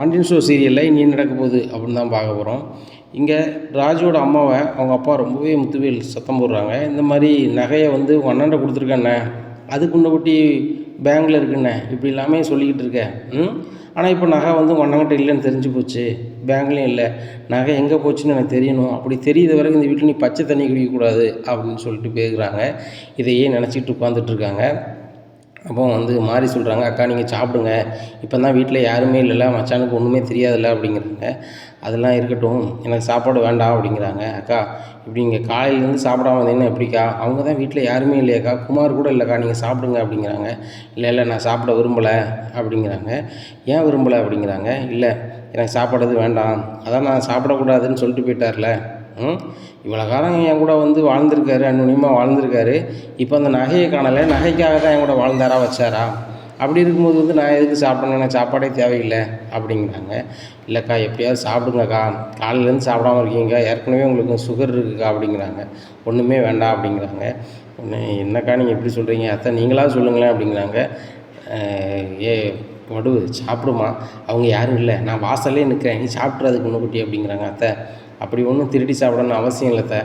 Pandian show சீரியலில் இனி நடக்க போகுது அப்படின்னு தான் பார்க்க போகிறோம். இங்கே ராஜுவோட அம்மாவை அவங்க அப்பா ரொம்பவே முத்துவேல் சத்தம் போடுறாங்க. இந்த மாதிரி நகையை வந்து உங்கள் அண்ணன்ட்ட கொடுத்துருக்கண்ணே, அதுக்கு முன்னக்கூட்டி பேங்கில் இருக்குண்ணே, இப்படி எல்லாமே சொல்லிக்கிட்டு இருக்க. ஆனால் இப்போ நகை வந்து உங்கள் அண்ணன்கிட்ட இல்லைன்னு தெரிஞ்சு போச்சு, பேங்க்லேயும் இல்லை, நகை எங்கே போச்சுன்னு எனக்கு தெரியணும், அப்படி தெரியுத வரைக்கும் இந்த வீட்டில் நீ பச்சை தண்ணி குடிக்கக்கூடாது அப்படின்னு சொல்லிட்டு பேசுகிறாங்க. இதையே நினச்சிக்கிட்டு உட்காந்துட்ருக்காங்க. அப்போ வந்து மாறி சொல்கிறாங்க, அக்கா நீங்கள் சாப்பிடுங்க, இப்போ தான் வீட்டில் யாருமே இல்லைல்ல, மச்சானுக்கு ஒன்றுமே தெரியாதுல்ல அப்படிங்கிறாங்க. அதெல்லாம் இருக்கட்டும், எனக்கு சாப்பாடு வேண்டாம் அப்படிங்கிறாங்க. அக்கா இப்படி நீங்கள் காலையிலேருந்து சாப்பிடாம வந்தீங்கன்னா எப்படிக்கா, அவங்க தான் வீட்டில் யாருமே இல்லையாக்கா, குமார் கூட இல்லைக்கா, நீங்கள் சாப்பிடுங்க அப்படிங்கிறாங்க. இல்லை நான் சாப்பிட விரும்பலை அப்படிங்கிறாங்க. ஏன் விரும்பலை அப்படிங்கிறாங்க. இல்லை எனக்கு சாப்பாடு எதுவும் வேண்டாம், அதான் நான் சாப்பிடக்கூடாதுன்னு சொல்லிட்டு போயிட்டார்ல. இவ்வளோ காலம் என் கூட வந்து வாழ்ந்திருக்காரு, அந்நியமாக வாழ்ந்திருக்காரு, இப்போ அந்த நகையை காணலை, நகைக்காக தான் என் கூட வாழ்ந்தாரா வச்சாரா, அப்படி இருக்கும்போது வந்து நான் எதுக்கு சாப்பிடணும், எனக்கு சாப்பாடே தேவையில்லை அப்படிங்கிறாங்க. இல்லைக்கா எப்படியாவது சாப்பிடுங்கக்கா, காலையிலேருந்து சாப்பிடாமல் இருக்கீங்க, ஏற்கனவே உங்களுக்கு சுகர் இருக்குக்கா அப்படிங்கிறாங்க. ஒன்றுமே வேண்டாம் அப்படிங்கிறாங்க. என்னக்கா நீங்கள் எப்படி சொல்கிறீங்க, அத்தை நீங்களாவது சொல்லுங்களேன் அப்படிங்கிறாங்க. ஏ வடு சாப்பிடுமா, அவங்க யாரும் இல்லை, நான் வாசல்லே நிற்கிறேன், நீ சாப்பிட்றதுக்கு முன்னுக்குட்டி அப்படிங்கிறாங்க. அத்தை அப்படி ஒன்றும் திருடி சாப்பிடணும்னு அவசியம் இல்லை அத்தை,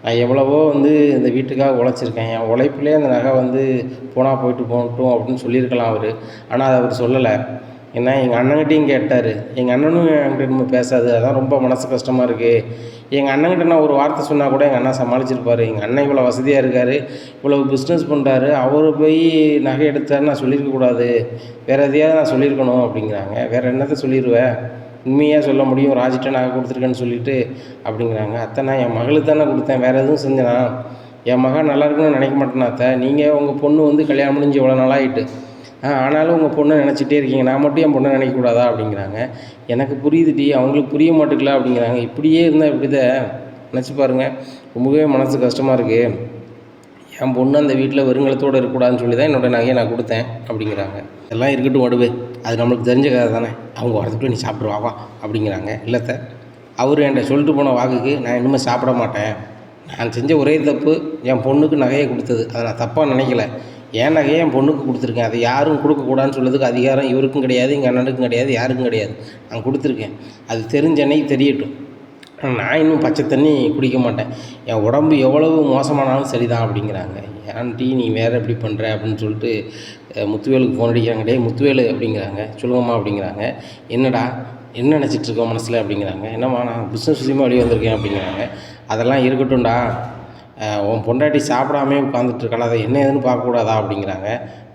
நான் எவ்வளவோ வந்து இந்த வீட்டுக்காக உழைச்சிருக்கேன், என் உழைப்புலேயே அந்த நகை வந்து போனால் போயிட்டு போகட்டும் அப்படின்னு சொல்லியிருக்கலாம் அவர். ஆனால் அதை அவர் சொல்லலை. ஏன்னா எங்கள் அண்ணன்கிட்டையும் கேட்டார், எங்கள் அண்ணனும் என்கிட்ட நம்ம பேசாது, அதான் ரொம்ப மனசு கஷ்டமாக இருக்குது. எங்கள் அண்ணன்கிட்ட நான் ஒரு வார்த்தை சொன்னால் கூட எங்கள் அண்ணன் சமாளிச்சிருப்பார். எங்கள் அண்ணன் இவ்வளோ வசதியாக இருக்கார், இவ்வளோ பிஸ்னஸ் பண்ணுறாரு, அவர் போய் நகை எடுத்தார் நான் சொல்லியிருக்கக்கூடாது, வேறு எதையாவது நான் சொல்லியிருக்கணும் அப்படிங்கிறாங்க. வேறு என்னத்தை சொல்லிடுவேன், உண்மையாக சொல்ல முடியும், ராஜிட்ட நகை கொடுத்துருக்கேன்னு சொல்லிவிட்டு அப்படிங்கிறாங்க. அத்தை நான் என் மகளுக்கு தானே கொடுத்தேன், வேறு எதுவும் செஞ்சேனா, என் மகன் நல்லா இருக்குன்னு நினைக்க மாட்டேனா அத்தை, நீங்கள் உங்கள் பொண்ணு வந்து கல்யாணம் முடிஞ்சு இவ்வளோ நாளாகிட்டு, ஆனாலும் உங்கள் பொண்ணை நினச்சிட்டே இருக்கீங்க, நான் மட்டும் என் பொண்ணை நினைக்கக்கூடாதா அப்படிங்கிறாங்க. எனக்கு புரியுதுடி, அவங்களுக்கு புரிய மாட்டேங்கல அப்படிங்கிறாங்க. இப்படியே இருந்தால் இப்படி தான் நினச்சி பாருங்கள், ரொம்பவே மனசு கஷ்டமாக இருக்குது. என் பொண்ணு அந்த வீட்டில் வெறுங்கலத்தோடு இருக்கக்கூடாதுன்னு சொல்லி தான் என்னோடய நகையை நான் கொடுத்தேன் அப்படிங்கிறாங்க. எல்லாம் இருக்கட்டும் வடுவே, அது நம்மளுக்கு தெரிஞ்ச கதை தானே, அவங்க வரதுக்குள்ளே நீ சாப்பிடுவாவா அப்படிங்கிறாங்க. இல்லைத்த, அவர் என்கிட்ட சொல்லிட்டு போன வாக்குக்கு நான் இனிமேல் சாப்பிட மாட்டேன், நான் செஞ்ச ஒரே தப்பு என் பொண்ணுக்கு நகையை கொடுத்தது, அதை நான் தப்பாக நினைக்கல, என் நகையை என் பொண்ணுக்கு கொடுத்துருக்கேன், அதை யாரும் கொடுக்கக்கூடாதுன்னு சொல்கிறதுக்கு அதிகாரம் இவருக்கும் கிடையாது, எங்கள் அண்ணனுக்கும் கிடையாது, யாருக்கும் கிடையாது, நான் கொடுத்துருக்கேன், அது தெரிஞ்ச அன்னைக்கு தெரியட்டும், நான் இன்னும் பச்சை தண்ணி குடிக்க மாட்டேன், என் உடம்பு எவ்வளவு மோசமானாலும் சரிதான் அப்படிங்கிறாங்க. ஆண்டி நீ வேறு எப்படி பண்ணுற அப்படின்னு சொல்லிட்டு முத்துவேலுக்கு ஃபோன் அடிக்கிறாங்க. டே முத்துவேலு அப்படிங்கிறாங்க. சொல்லுங்கம்மா அப்படிங்கிறாங்க. என்னடா என்ன நினச்சிட்ருக்கோம் மனசில் அப்படிங்கிறாங்க. என்னம்மா நான் பிஸ்னஸ் விஷயமாக வெளியே வந்திருக்கேன் அப்படிங்கிறாங்க. அதெல்லாம் இருக்கட்டும்டா, உன் பொண்டாட்டி சாப்பிடாமே உட்காந்துட்ருக்காளா, அதை என்ன ஏதுன்னு பார்க்கக்கூடாதா அப்படிங்கிறாங்க.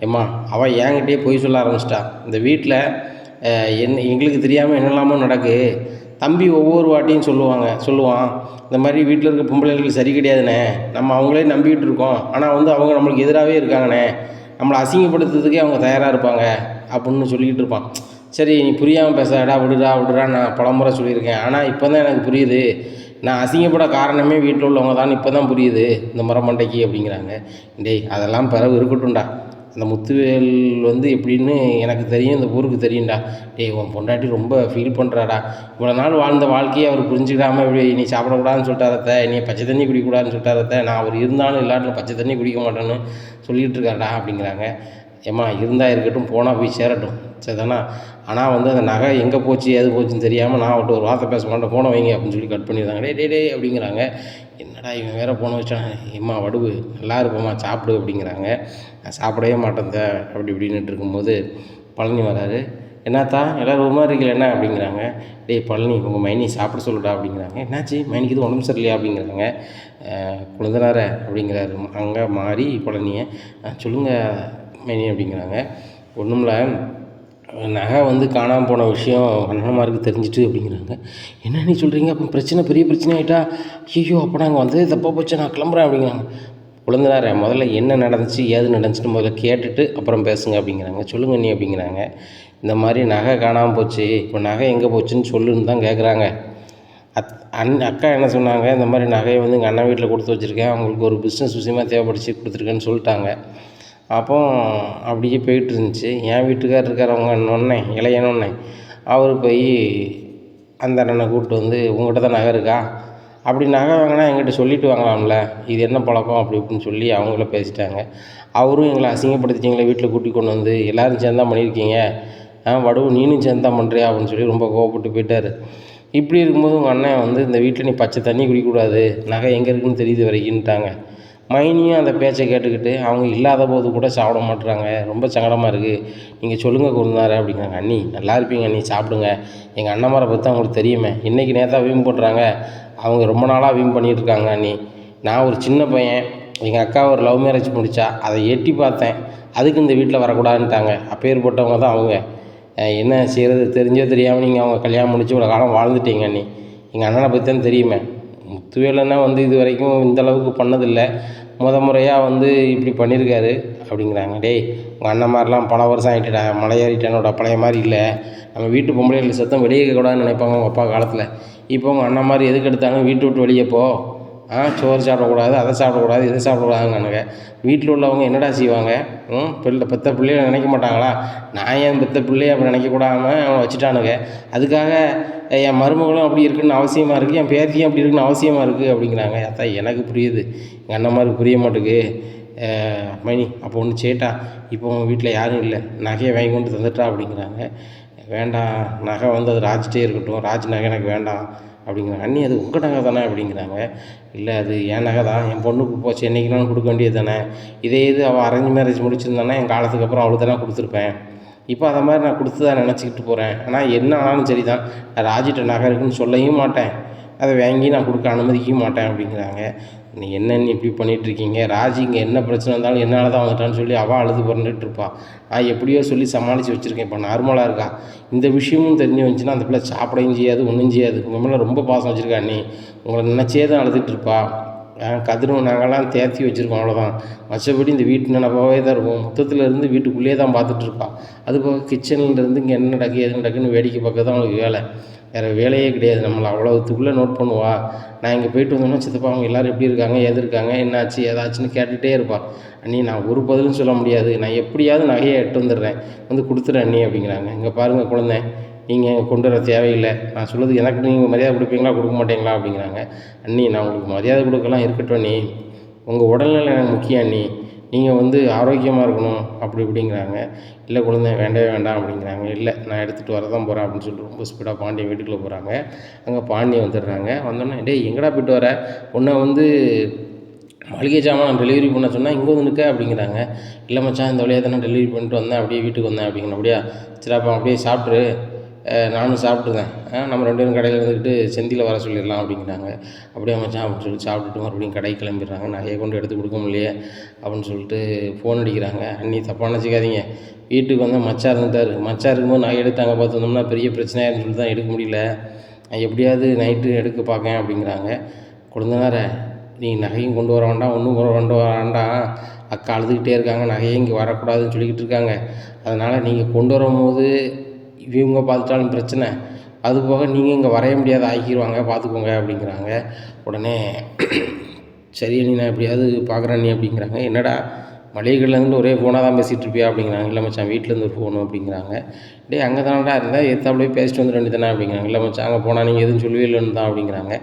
ஏம்மா அவள் என்கிட்டயே பொய் சொல்ல ஆரம்பிச்சிட்டா, இந்த வீட்டில் எங்களுக்கு தெரியாமல் என்னெல்லாமோ நடக்கு, தம்பி ஒவ்வொரு வாட்டியும் சொல்லுவான் இந்த மாதிரி வீட்டில் இருக்க பொம்பளைகளுக்கு சரி கிடையாதுண்ணே, நம்ம அவங்களே நம்பிக்கிட்டு இருக்கோம், ஆனால் வந்து அவங்க நம்மளுக்கு எதிராகவே இருக்காங்கண்ணே, நம்மளை அசிங்கப்படுத்துறதுக்கே அவங்க தயாராக இருப்பாங்க அப்படின்னு சொல்லிக்கிட்டு இருப்பான். சரி நீ புரியாமல் பேசாடா, விடுறா நான் பலமுறை சொல்லியிருக்கேன், ஆனால் இப்போ தான் எனக்கு புரியுது, நான் அசிங்கப்பட காரணமே வீட்டில் உள்ளவங்க தான் இப்போ தான் புரியுது இந்த மரமண்டைக்கு அப்படிங்கிறாங்க. டேய் அதெல்லாம் பிறகு இருக்கட்டும்டா, அந்த முத்துவேல் வந்து எப்படின்னு எனக்கு தெரியும், இந்த ஊருக்கு தெரியும்டா, டேய் உன் பொண்டாட்டி ரொம்ப ஃபீல் பண்ணுறாடா, இவ்வளோ நாள் வாழ்ந்த வாழ்க்கையை அவர் புரிஞ்சுக்காமல் இப்படி நீ சாப்பிடக்கூடாதுன்னு சொல்லிட்டாரத்த, நீ பச்சை தண்ணி குடிக்கக்கூடாதுன்னு சொல்லிட்டாரத்த, நான் அவர் இருந்தாலும் இல்லாட்டிலும் பச்சை தண்ணி குடிக்க மாட்டேன்னு சொல்லிகிட்டு இருக்காருடா அப்படிங்கிறாங்க. ஏம்மா இருந்தால் இருக்கட்டும், போனால் போய் சேரட்டும் சரிதானா, ஆனால் வந்து அந்த நகை எங்கே போச்சு ஏது போச்சுன்னு தெரியாமல் நான் அவர்கிட்ட ஒரு வார்த்தை பேச மாட்டேன், போன வைங்க அப்படின்னு சொல்லி கட் பண்ணிடுறாங்க. டே அப்படிங்கிறாங்க. என்னடா இவன் வேறு போன வச்சான், எம்மா வடுவு நல்லா இருப்போம்மா சாப்பிடு அப்படிங்கிறாங்க. நான் சாப்பிடவே மாட்டேன் அப்படி இப்படின்னுட்டு இருக்கும்போது பழனி வராரு. என்னத்தா எல்லோரும் ஒரு மாதிரி இருக்கல என்ன அப்படிங்கிறாங்க. டேய் பழனி உங்கள் மைனி சாப்பிட சொல்லுடா அப்படிங்கிறாங்க. என்னாச்சு மைனிக்கு இது உடம்பு சரியில்லையா அப்படிங்கிறாங்க. குழந்தனார அப்படிங்கிறாரு அங்கே மாறி பழனியை. சொல்லுங்கள் மைனி அப்படிங்கிறாங்க. ஒன்றும்ல, நகை வந்து காணாமல் போன விஷயம் அண்ணன்மாருக்கு தெரிஞ்சிட்டு அப்படிங்கிறாங்க. என்ன நீ சொல்கிறீங்க, அப்போ பிரச்சனை பெரிய பிரச்சனை ஆகிட்டா, ஐயோ அப்போ நாங்கள் வந்தது தப்பாக போச்சு, நான் கிளம்புறேன் அப்படிங்கிறாங்க. குழந்தைனார முதல்ல என்ன நடந்துச்சு ஏது நடந்துச்சுன்னு முதல்ல கேட்டுட்டு அப்புறம் பேசுங்க அப்படிங்கிறாங்க. சொல்லுங்கள் நீ அப்படிங்கிறாங்க. இந்த மாதிரி நகை காணாமல் போச்சு, இப்போ நகை எங்கே போச்சுன்னு சொல்லுன்னு தான் கேட்குறாங்க. அக்கா என்ன சொன்னாங்க, இந்த மாதிரி நகையை வந்து எங்கள் அண்ணன் வீட்டில் கொடுத்து வச்சுருக்கேன், அவங்களுக்கு ஒரு பிஸ்னஸ் விஷயமாக தேவைப்படுச்சு கொடுத்துருக்கேன்னு சொல்லிட்டாங்க. அப்போ அப்படியே போயிட்டு இருந்துச்சு. என் வீட்டுக்காரர் இருக்கார் அவங்க இளையனொன்னே அவர் போய் அந்த அண்ணனை கூப்பிட்டு வந்து உங்கள்கிட்ட தான் நகை இருக்கா, அப்படி நகை வாங்கினா எங்கிட்ட சொல்லிவிட்டு வாங்கலாம்ல, இது என்ன பழக்கம் அப்படி இப்படின்னு சொல்லி அவங்கள பேசிட்டாங்க. அவரும் எங்களை அசிங்கப்படுத்திட்டீங்களே, வீட்டில் கூட்டி கொண்டு வந்து எல்லோரும் சேர்ந்து தான் பண்ணியிருக்கீங்க, வடுவு நீனும் சேர்ந்து தான் பண்ணுறியா அப்படின்னு சொல்லி ரொம்ப கோவப்பட்டு போயிட்டார். இப்படி இருக்கும்போது உங்கள் அண்ணன் வந்து இந்த வீட்டில் நீ பச்சை தண்ணி குடிக்கக்கூடாது, நகை எங்கே இருக்குன்னு தெரியுது வரைக்குன்ட்டாங்க. மைனியும் அந்த பேச்சை கேட்டுக்கிட்டு அவங்க இல்லாத போது கூட சாப்பிட மாட்டுறாங்க. ரொம்ப சங்கடமாக இருக்குது, நீங்கள் சொல்லுங்கள் கொழுந்தனாரே அப்படிங்கிறாங்க. அண்ணி நல்லா இருப்பீங்க அண்ணி, சாப்பிடுங்க. எங்கள் அண்ணன்மாரை பற்றி அவங்களுக்கு தெரியுமே, இன்றைக்கி நேற்றா வீம்பு பண்ணுறாங்க, அவங்க ரொம்ப நாளாக வீம்பு பண்ணிகிட்டு இருக்காங்க அண்ணி. நான் ஒரு சின்ன பையன், எங்கள் அக்கா ஒரு லவ் மேரேஜ் முடித்தா, அதை எட்டி பார்த்தேன், அதுக்கு இந்த வீட்டில் வரக்கூடாதுன்ட்டாங்க. அப்பேற்பட்டவங்க தான் அவங்க. என்ன செய்கிறது, தெரிஞ்சோ தெரியாமல் நீங்கள் அவங்க கல்யாணம் முடிச்சு இவ்வளோ காலம் வாழ்ந்துட்டீங்க அண்ணி. எங்கள் அண்ணனை பற்றி தான் தெரியுமே, முத்துவேலன்னா வந்து இது வரைக்கும் இந்தளவுக்கு பண்ணதில்லை, முறையாக வந்து இப்படி பண்ணியிருக்காரு அப்படிங்கிறாங்க. டேய், உங்கள் அண்ணன் மாதிரிலாம் பல வருஷம் ஆகிட்டுடா, மலையேறிட்டானோட பழைய மாதிரி இல்லை. நம்ம வீட்டு பொம்பளைகள் சத்தம் வெளியே இருக்கக்கூடாதுன்னு நினைப்பாங்க உங்கள் அப்பா காலத்தில். இப்போ உங்கள் அண்ணன் மாதிரி எதுக்கு எடுத்தாலும் வீட்டு விட்டு வெளியே போ, சோறு சாப்பிடக்கூடாது, அதை சாப்பிடக்கூடாது, இதை சாப்பிடக்கூடாதுங்க. வீட்டில் உள்ளவங்க என்னடா செய்வாங்க? பெற்ற பிள்ளைய நினைக்க மாட்டாங்களா? நான் என் பெற்ற பிள்ளைய அப்படி நினைக்கக்கூடாமல் அவனை வச்சுட்டானுங்க. அதுக்காக என் மருமகளும் அப்படி இருக்குன்னு அவசியமாக இருக்குது, என் பேத்தியும் அப்படி இருக்குன்னு அவசியமாக இருக்குது அப்படிங்கிறாங்க. அதான் எனக்கு புரியுது, எங்கள் அண்ணன் மாதிரி புரிய மாட்டேங்குது. மைனி அப்போ ஒன்று சேட்டா, இப்போ உங்கள் வீட்டில் யாரும் இல்லை, நகையை வாங்கி கொண்டு தந்துட்டா அப்படிங்கிறாங்க. வேண்டாம், நகை வந்து அது ராஜ்கிட்டே இருக்கட்டும், ராஜ் நகை எனக்கு வேண்டாம் அப்படிங்கிறாங்க. அண்ணி அது உங்கள் நகை தானே அப்படிங்கிறாங்க. இல்லை, அது என் நகை தான், என் பொண்ணுக்கு போச்சு, என்றைக்குனாலும் கொடுக்க வேண்டியது தானே. இதே இது அவள் அரேஞ்ச் மேரேஜ் முடிச்சிருந்தானே என் காலத்துக்கு அப்புறம் அவளுக்கு தானே கொடுத்துருப்பேன். இப்போ அதை மாதிரி நான் கொடுத்து தான் நினச்சிக்கிட்டு போகிறேன். ஆனால் என்ன ஆனாலும் சரி தான், நான் ராஜிட்ட நகை இருக்குன்னு சொல்லவும் மாட்டேன், அதை வாங்கி நான் கொடுக்க அனுமதிக்கவும் மாட்டேன் அப்படிங்கிறாங்க. நீ என்னென்னு இப்படி பண்ணிகிட்ருக்கீங்க? ராஜி இங்கே என்ன பிரச்சனை இருந்தாலும் என்னால் தான் வந்துட்டான்னு சொல்லி அவள் அழுது புரண்டுட்டு இருப்பாள். நான் எப்படியோ சொல்லி சமாளித்து வச்சுருக்கேன், இப்போ நார்மலாக இருக்கா. இந்த விஷயமும் தெரிஞ்சு வந்துச்சுன்னா அந்த பிள்ளை சாப்பிடவும் செய்யாது, ஒன்றும் செய்யாது. உங்கள் மேலே ரொம்ப பாசம் வச்சுருக்கா அண்ணி, உங்களை நினச்சே தான் அழுதுகிட்டு இருப்பா. கதிரும் நாங்கள்லாம் தேர்த்தி வச்சுருக்கோம், அவ்வளோதான். மற்றபடி இந்த வீட்டு நினப்பாவே தான் இருக்கும். மொத்தத்தில் இருந்து வீட்டுக்குள்ளேயே தான் பார்த்துட்ருப்பா. அதுபோக கிச்சன்லேருந்து இங்கே என்ன நடக்கு எது நடக்குன்னு வேடிக்கை பார்க்க தான் அவங்களுக்கு வேலை, வேறு வேலையே கிடையாது. நம்மளை அவ்வளோத்துக்குள்ளே நோட் பண்ணுவா. நான் இங்கே போயிட்டு வந்தோன்னா சித்தப்பா அவங்க எல்லோரும் எப்படி இருக்காங்க, எது இருக்காங்க, என்னாச்சு ஏதாச்சுன்னு கேட்டுகிட்டே இருப்பாள். அண்ணி நான் ஒரு பதிலும் சொல்ல முடியாது, நான் எப்படியாவது நகையை எட்டு வந்துடுறேன், வந்து கொடுத்துட்றேன் அண்ணி அப்படிங்கிறாங்க. இங்கே பாருங்கள் குழந்தை, நீங்கள் கொண்டு வர தேவையில்லை, நான் சொல்லுறது எனக்கு நீங்கள் மரியாதை கொடுப்பீங்களா கொடுக்க மாட்டீங்களா அப்படிங்கிறாங்க. அண்ணி நான் உங்களுக்கு மரியாதை கொடுக்கலாம் இருக்கட்டும் அண்ணி, உங்கள் உடல்நிலை எனக்கு முக்கியம் அண்ணி, நீங்கள் வந்து ஆரோக்கியமாக இருக்கணும் அப்படி இப்படிங்கிறாங்க. இல்லை குழந்தை வேண்டவே வேண்டாம் அப்படிங்கிறாங்க. இல்லை நான் எடுத்துகிட்டு வர தான் போகிறேன் அப்படின்னு சொல்லிட்டு ரொம்ப ஸ்பீடாக பாண்டியன் வீட்டுக்குள்ளே போகிறாங்க. அங்கே பாண்டியன் வந்துடுறாங்க. வந்தோடனே டேய் எங்கடா போய்ட்டு வர, உன்னை வந்து மளிகை சாமான் டெலிவரி பண்ண சொன்னால் இங்கே வந்து நிற்க அப்படிங்கிறாங்க. இல்லை மச்சான் இந்த வழியாக தானே டெலிவரி பண்ணிட்டு வந்தேன், அப்படியே வீட்டுக்கு வந்தேன் அப்படிங்கிறேன். அப்படியா சரிப்பா, அப்படியே சாப்பிட்ரு, நானும் சாப்பிட்டுதேன், நம்ம 2 பேரும் கடையில் இருந்துக்கிட்டு செந்தியில் வர சொல்லிடலாம் அப்படிங்கிறாங்க. அப்படியே மச்சான் அப்படின்னு சொல்லிட்டு சாப்பிட்டுட்டு மறுபடியும் கடைக்கு கிளம்பிடுறாங்க. நகையை கொண்டு எடுத்து கொடுக்க முடியலையே அப்படின்னு சொல்லிட்டு ஃபோன் அடிக்கிறாங்க. அண்ணி தப்பாக நினச்சிக்காதீங்க, வீட்டுக்கு வந்தால் மச்சா இருந்துட்டார், மச்சா இருக்கும்போது நகை எடுத்து அங்கே பார்த்து வந்தோம்னா பெரிய பிரச்சனையாருன்னு சொல்லிட்டு தான் எடுக்க முடியல, நான் எப்படியாவது நைட்டு எடுக்க பார்க்கேன் அப்படிங்கிறாங்க. கொழுந்தனாரே நீங்கள் நகையும் கொண்டு வர வேண்டாம், ஒன்றும் கொண்டு வர வேண்டாம், அக்கா அழுதுகிட்டே இருக்காங்க, நகையே இங்கே வரக்கூடாதுன்னு சொல்லிக்கிட்டு இருக்காங்க, அதனால் நீங்கள் கொண்டு வரும்போது இவங்க பார்த்துட்டாலும் பிரச்சனை, அதுபோக நீங்கள் இங்கே வரைய முடியாத ஆக்கிடுவாங்க பார்த்துக்கோங்க அப்படிங்கிறாங்க. உடனே சரி அண்ணி நான் எப்படியாவது பார்க்குறேன் அண்ணி அப்படிங்கிறாங்க. என்னடா மளிகை கடையிலேருந்து ஒரே ஃபோனாக தான் பேசிகிட்டு இருப்பியா அப்படிங்கிறாங்க. இல்லை மச்சான் வீட்டிலேருந்து ஒரு ஃபோனு அப்படிங்கிறாங்க. டே அங்கே தானடா இருந்தால் எத்தாப்புலேயே பேசிட்டு வந்துட வேண்டியதானே அப்படிங்கிறாங்க. இல்லை மச்சான் அங்கே போனால் நீங்கள் எதுவும் சொல்லவே இல்லைன்னு தான் அப்படிங்கிறாங்க.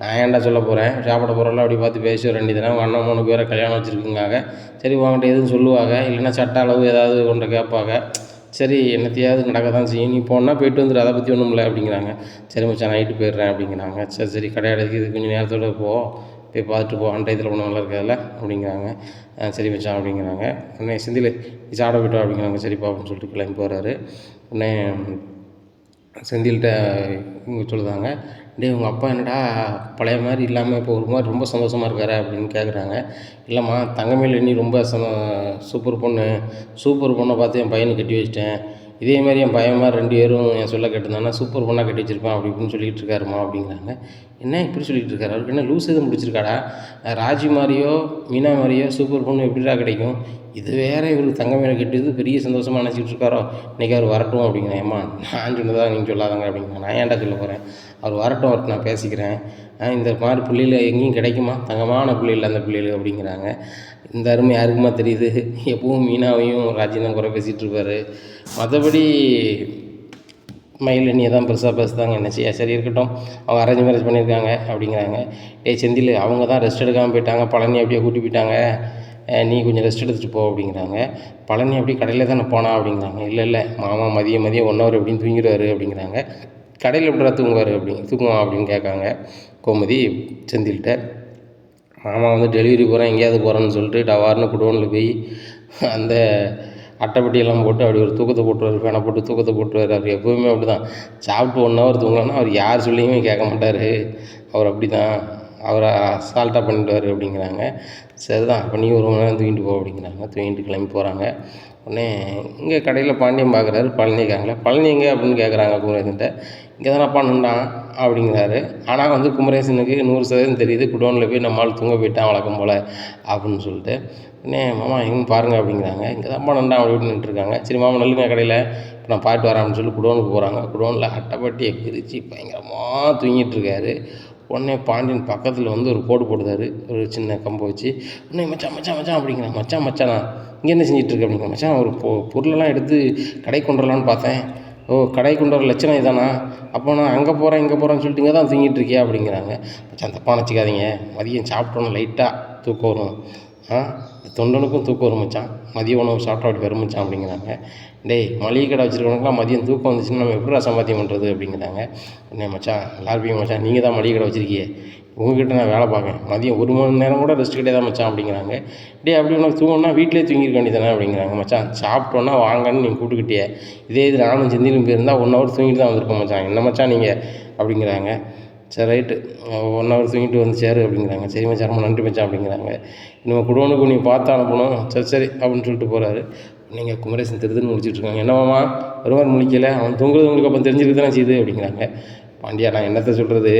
நான் ஏன்டா சொல்ல போகிறேன், சாப்பிட போகிறோம்ல அப்படி பார்த்து பேசி வர வேண்டியதானே, உங்கள் அண்ணன் 3 பேரை கல்யாணம் வச்சுருக்குங்காங்க, சரி உங்கள்கிட்ட எதுவும் சொல்லுவாங்க, இல்லைன்னா சட்ட அளவு ஏதாவது கொண்ட கேட்பாங்க, சரி என்னத்தையாவது நடக்க தான் செய்யும், நீ போனால் போய்ட்டு வந்துடு, அதை பற்றி ஒன்றும் இல்லை அப்படிங்கிறாங்க. சரி மச்சான் நைட்டு போயிடுறேன் அப்படிங்கிறாங்க. சரி சரி கடையாடைக்கு இது கொஞ்சம் நேரத்தோடு போய் பார்த்துட்டு போ, அன்றையத்தில் ஒன்றும் நல்லா இருக்காதுல்ல அப்படிங்கிறாங்க. சரி மச்சான் அப்படிங்கிறாங்க. உடனே செந்தில் நீ சாப்பிட போய்ட்டு அப்படிங்கிறாங்க. சரிப்பா அப்படின்னு சொல்லிட்டு கிளம்பி போகிறாரு. உடனே செந்தில்கிட்ட இவங்க சொல்லுதாங்க, டே உங்கள் அப்பா என்னடா பழைய மாதிரி இல்லாமல் இப்போ ஒரு மாதிரி ரொம்ப சந்தோஷமாக இருக்காரு அப்படின்னு கேட்குறாங்க. இல்லைம்மா தங்கமேல் நீ ரொம்ப சூப்பர் பொண்ணை பார்த்து என் பையனை கட்டி வச்சிட்டேன், இதே மாதிரி என் பையன் மாதிரி 2 பேரும் என் சொல்ல கேட்டிருந்தாங்கன்னா சூப்பர் பொண்ணாக கட்டி வச்சிருப்பேன் அப்படி இப்படின்னு சொல்லிகிட்டு இருக்காருமா அப்படிங்கிறாங்க. என்ன இப்படி சொல்லிகிட்டு இருக்காரு, அவருக்கு என்ன லூஸ் எதுவும் முடிச்சிருக்காடா, ராஜி மாதிரியோ மீனா மாதிரியோ சூப்பர் பொண்ணு எப்படிடா கிடைக்கும், இது வேறு இவருக்கு தங்கமேலை கட்டியது பெரிய சந்தோஷமாக நினச்சிட்டு இருக்காரோ, இன்றைக்கி அவர் வரட்டும் அப்படிங்கிறேன். ஏம்மா நான் சொன்னதாக நீங்கள் சொல்லாதாங்க அப்படிங்கிறேன். நான் ஏன்டா சொல்ல போகிறேன், அவர் வரட்டும் நான் பேசிக்கிறேன், இந்த மாதிரி பிள்ளைகள் எங்கேயும் கிடைக்குமா, தங்கமான பிள்ளைகள் அந்த பிள்ளைகள் அப்படிங்கிறாங்க. இந்த அருமை யாருக்குமா தெரியுது, எப்பவும் மீனாவையும் ராஜியும் தான் குறை பேசிகிட்டு இருப்பார், மற்றபடி மயிலண்ணியை தான் பெருசாக பேசுதாங்க, என்ன செய்ய, சரி இருக்கட்டும், அவங்க அரேஞ்ச் மேரேஜ் பண்ணியிருக்காங்க அப்படிங்கிறாங்க. செந்தில் அவங்க தான் ரெஸ்ட் எடுக்காமல் போயிட்டாங்க, பழனி அப்படியே கூட்டி போயிட்டாங்க, நீ கொஞ்சம் ரெஸ்ட் எடுத்துகிட்டு போ அப்படிங்கிறாங்க. பழனி அப்படி கடையில் தானே போனா அப்படிங்கிறாங்க. இல்லை மாமா மதியம் 1 ஹவர் எப்படின்னு தூங்கிடுவார் அப்படிங்கிறாங்க. கடையில் எப்படிடா தூங்குவார் தூங்குவான் அப்படின்னு கேட்காங்க கோமதி செந்தில்கிட்ட. மாமா வந்து டெலிவரி போகிறேன் எங்கேயாவது போகிறேன்னு சொல்லிட்டு டவார்னு குடோனில் போய் அந்த அட்டைப்பட்டியெல்லாம் போட்டு அப்படி ஒரு தூக்கத்தை போட்டுருவார், ஃபேனை போட்டு தூக்கத்தை போட்டுருவார். அவர் எப்போவுமே அப்படி தான். சாப்பிட்டு 1 ஹவர் தூங்கலான்னா அவர் யார் சொல்லியுமே கேட்க மாட்டார். அவர் அப்படி தான், அவரை அசால்ட்டாக பண்ணிவிடுவார் அப்படிங்கிறாங்க. சரிதான், அப்போ நீ 1 மணி நேரம் தூங்கிட்டு போ அப்படிங்கிறாங்க. தூங்கிட்டு கிளம்பி போகிறாங்க. உடனே இங்கே கடையில் பாண்டியன் பார்க்குறாரு, பழனி இருக்காங்களே. பழனி எங்கே அப்படின்னு கேட்குறாங்க குமரேசன்கிட்ட. இங்கே தானப்பா நின்றான் அப்படிங்கிறாரு. ஆனால் வந்து குமரேசனுக்கு 100% தெரியுது, குடோனில் போய் நம்மளால் தூங்க போயிட்டான் வழக்கம் போல் அப்படின்னு சொல்லிட்டு. உடனே மாமா எங்கே பாருங்கள் அப்படிங்கிறாங்க. இங்கே தான்ப்பா நின்றான் அப்படி இப்படின்னு நின்றுருக்காங்க. சரி மாமா நல்லுங்க கடையில், இப்போ நான் பாட்டு வரேன் அப்படின்னு சொல்லி குடோனுக்கு போகிறாங்க. குடோனில் அட்டைப்பட்டியை பிரித்து பயங்கரமாக தூங்கிட்டு இருக்காரு. உடனே பாண்டியன் பக்கத்தில் வந்து ஒரு போடு போடுதாரு, ஒரு சின்ன கம்பை வச்சு. உடனே மச்சான் மச்சான் மச்சான் அப்படிங்கிறான். மச்சானா இங்கே என்ன செஞ்சிட்ருக்க அப்படிங்கிற. மச்சான் ஒரு பொருளெல்லாம் எடுத்து கடை கொண்டு வரலான்னு பார்த்தேன். ஓ கடை கொண்டு வர லட்சணம் இதானா? அப்போ நான் அங்கே போகிறேன் இங்கே போகிறேன்னு சொல்லிட்டு இங்கே தான் தூங்கிட்டு இருக்கியா அப்படிங்கிறாங்க. மச்சான் தப்பாக நினச்சிக்காதீங்க, மதியம் சாப்பிட்டோன்னு லைட்டாக தூக்கம் வரும். தொண்டனுக்கும் தூக்கம் வரும் மச்சான், மதிய உணவு சாப்பிட்டா அப்படி வரும் மச்சான் அப்படிங்கிறாங்க. டேய் மளிகை கடை வச்சுருக்கவனுக்குலாம் மதியம் தூக்கம் வந்துச்சுன்னா நம்ம எப்படிடா சம்பாத்தியம் பண்ணுறது அப்படிங்கிறாங்க. உடனே மச்சான் எல்லாருப்பையும் மச்சான் நீங்கள் தான் மளிகை கடை வச்சுருக்கியே, உங்ககிட்ட நான் வேலை பார்க்கேன், மதியம் 1 மணி நேரம் கூட ரெஸ்ட் கிட்டே தான் மச்சான் அப்படிங்கிறாங்க. டே அப்படி உனக்கு தூங்கணும்னா வீட்டிலே தூங்கிருக்க வேண்டியதானே அப்படிங்கிறாங்க. மச்சான் சாப்பிட்டோன்னா வாங்கன்னு நீங்கள் கூப்பிட்டுக்கிட்டே, இதே இது நானும் செந்திலும் போயிருந்தால் 1 ஹவர் தூங்கிட்டு தான் வந்திருப்போம் மச்சான், என்ன மச்சான் நீங்கள் அப்படிங்கிறாங்க. சரி ரைட்டு 1 ஹவர் தூங்கிட்டு வந்து சேரு அப்படிங்கிறாங்க. சரி மச்சான் ரொம்ப நன்றி மச்சான் அப்படிங்கிறாங்க. நம்ம குடோனுக்கு நீ பார்த்து அனுப்பணும், சரி அப்படின்னு சொல்லிட்டு போகிறாரு. நீங்கள் குமரேசன் திருதுன்னு முடிச்சுட்ருக்காங்க. என்னவாமா ஒரு மாதிரி முழிக்கலை, அவன் தூங்குறது உங்களுக்கு அப்போ தெரிஞ்சுருக்கு தானே செய்யுது அப்படிங்கிறாங்க. பாண்டியா நான் என்னத்தை சொல்கிறது,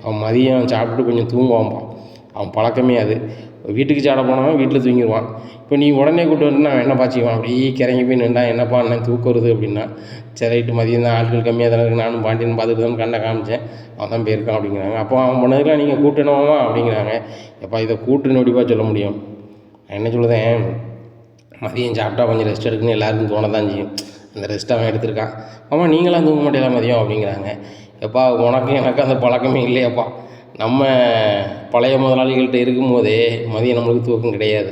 அவன் மதியம் சாப்பிட்டுட்டு கொஞ்சம் தூங்குவான்ப்பா, அவன் பழக்கமே அது. வீட்டுக்கு சாட போனவன் வீட்டில் தூங்கிடுவான். இப்போ நீ உடனே கூப்பிட்டு வந்து நான் என்ன பாய்ச்சிக்குவான், அப்படியே கிறங்கி போய் நின்றா என்னப்பா என்ன தூக்கம் வருது அப்படின்னா. சரி ரைட்டு மதியம் தான் ஆட்கள் கம்மியாக தானே இருக்குது, நானும் பாண்டியன் பார்த்துட்டு தான் கண்ணை காமிச்சேன், அவன் தான் போயிருக்கான் அப்படிங்கிறாங்க. அப்போ அவன் பண்ணதுக்கெலாம் நீங்கள் கூட்டணுமா அப்படிங்கிறாங்க. எப்போ இதை கூட்டுன்னு எப்படிப்பா சொல்ல முடியும், நான் என்ன சொல்லுதேன், மதியம் சாப்பிட்டா கொஞ்சம் ரெஸ்ட் எடுக்குன்னு எல்லாருக்கும் தோணதான் செய்யும், அந்த ரெஸ்ட் அவன் எடுத்திருக்கான். ஆமாம் நீங்களாம் தூங்க மாட்டேங்களா மதியம் அப்படிங்கிறாங்க. எப்பா உனக்கும் எனக்கு அந்த பழக்கமே இல்லையாப்பா, நம்ம பழைய முதலாளிகள்கிட்ட இருக்கும்போதே மதியம் நம்மளுக்கு தூக்கம் கிடையாது.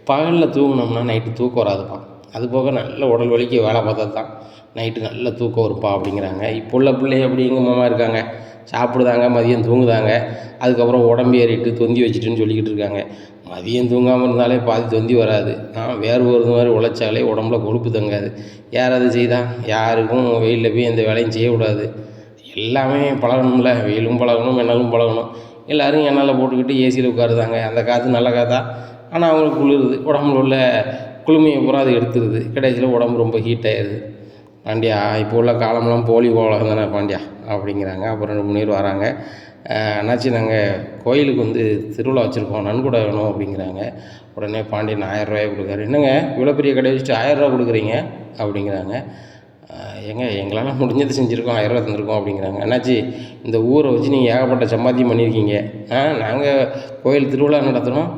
பகலில் தூங்கினோம்னா நைட்டு தூக்கம் வராதுப்பா, அது போக நல்ல உடல் வலிக்கு வேலை பார்த்தா தான் நைட்டு நல்ல தூக்கம் வருப்பா அப்படிங்கிறாங்க. இப்போ உள்ள பிள்ளை அப்படி எங்கள் மாமா இருக்காங்க, சாப்பிடுதாங்க மதியம் தூங்குதாங்க, அதுக்கப்புறம் உடம்பு ஏறிட்டு தொந்தி வச்சுட்டுன்னு சொல்லிக்கிட்டு இருக்காங்க. மதியம் தூங்காமல் இருந்தாலே பாதி தொந்தி வராது, வேறு ஒரு மாதிரி உழைச்சாலே உடம்புல கொழுப்பு தங்காது. யார் அது செய்தா, யாருக்கும் வெயிலில் போய் எந்த வேலையும் செய்யக்கூடாது, எல்லாமே பழகணும்ல, வெயிலும் பழகணும் எண்ணலும் பழகணும். எல்லோரும் எண்ணெயில் போட்டுக்கிட்டு ஏசியில் உட்காருதாங்க, அந்த காற்று நல்ல காற்றா, ஆனால் அவங்களுக்கு குளிருது, உடம்புல உள்ள குளுமையை பூரா அது எடுத்துருது, கடைசியில் உடம்பு ரொம்ப ஹீட் ஆயிடுது. பாண்டியா இப்போ உள்ள காலமெல்லாம் போலி உலகம் தானே பாண்டியா அப்படிங்கிறாங்க. அப்புறம் 2 3 பேர் வராங்க. அண்ணாச்சி நாங்கள் கோயிலுக்கு வந்து திருவிழா வச்சுருக்கோம், நன்கொடை வேணும் அப்படிங்கிறாங்க. உடனே பாண்டியன் 1000 ரூபாயை கொடுக்குறாரு. என்னங்க இவ்வளோ பெரிய கடை வச்சுட்டு 1000 ரூபா கொடுக்குறீங்க அப்படிங்கிறாங்க. ஏங்க எங்களால் முடிஞ்சது செஞ்சுருக்கோம், 1000 ரூபா தந்திருக்கோம் அப்படிங்கிறாங்க. அண்ணாச்சி இந்த ஊரை வச்சு நீங்கள் ஏகப்பட்ட சம்பாத்தியம் பண்ணியிருக்கீங்க, நாங்கள் கோயில் திருவிழா நடத்துகிறோம்,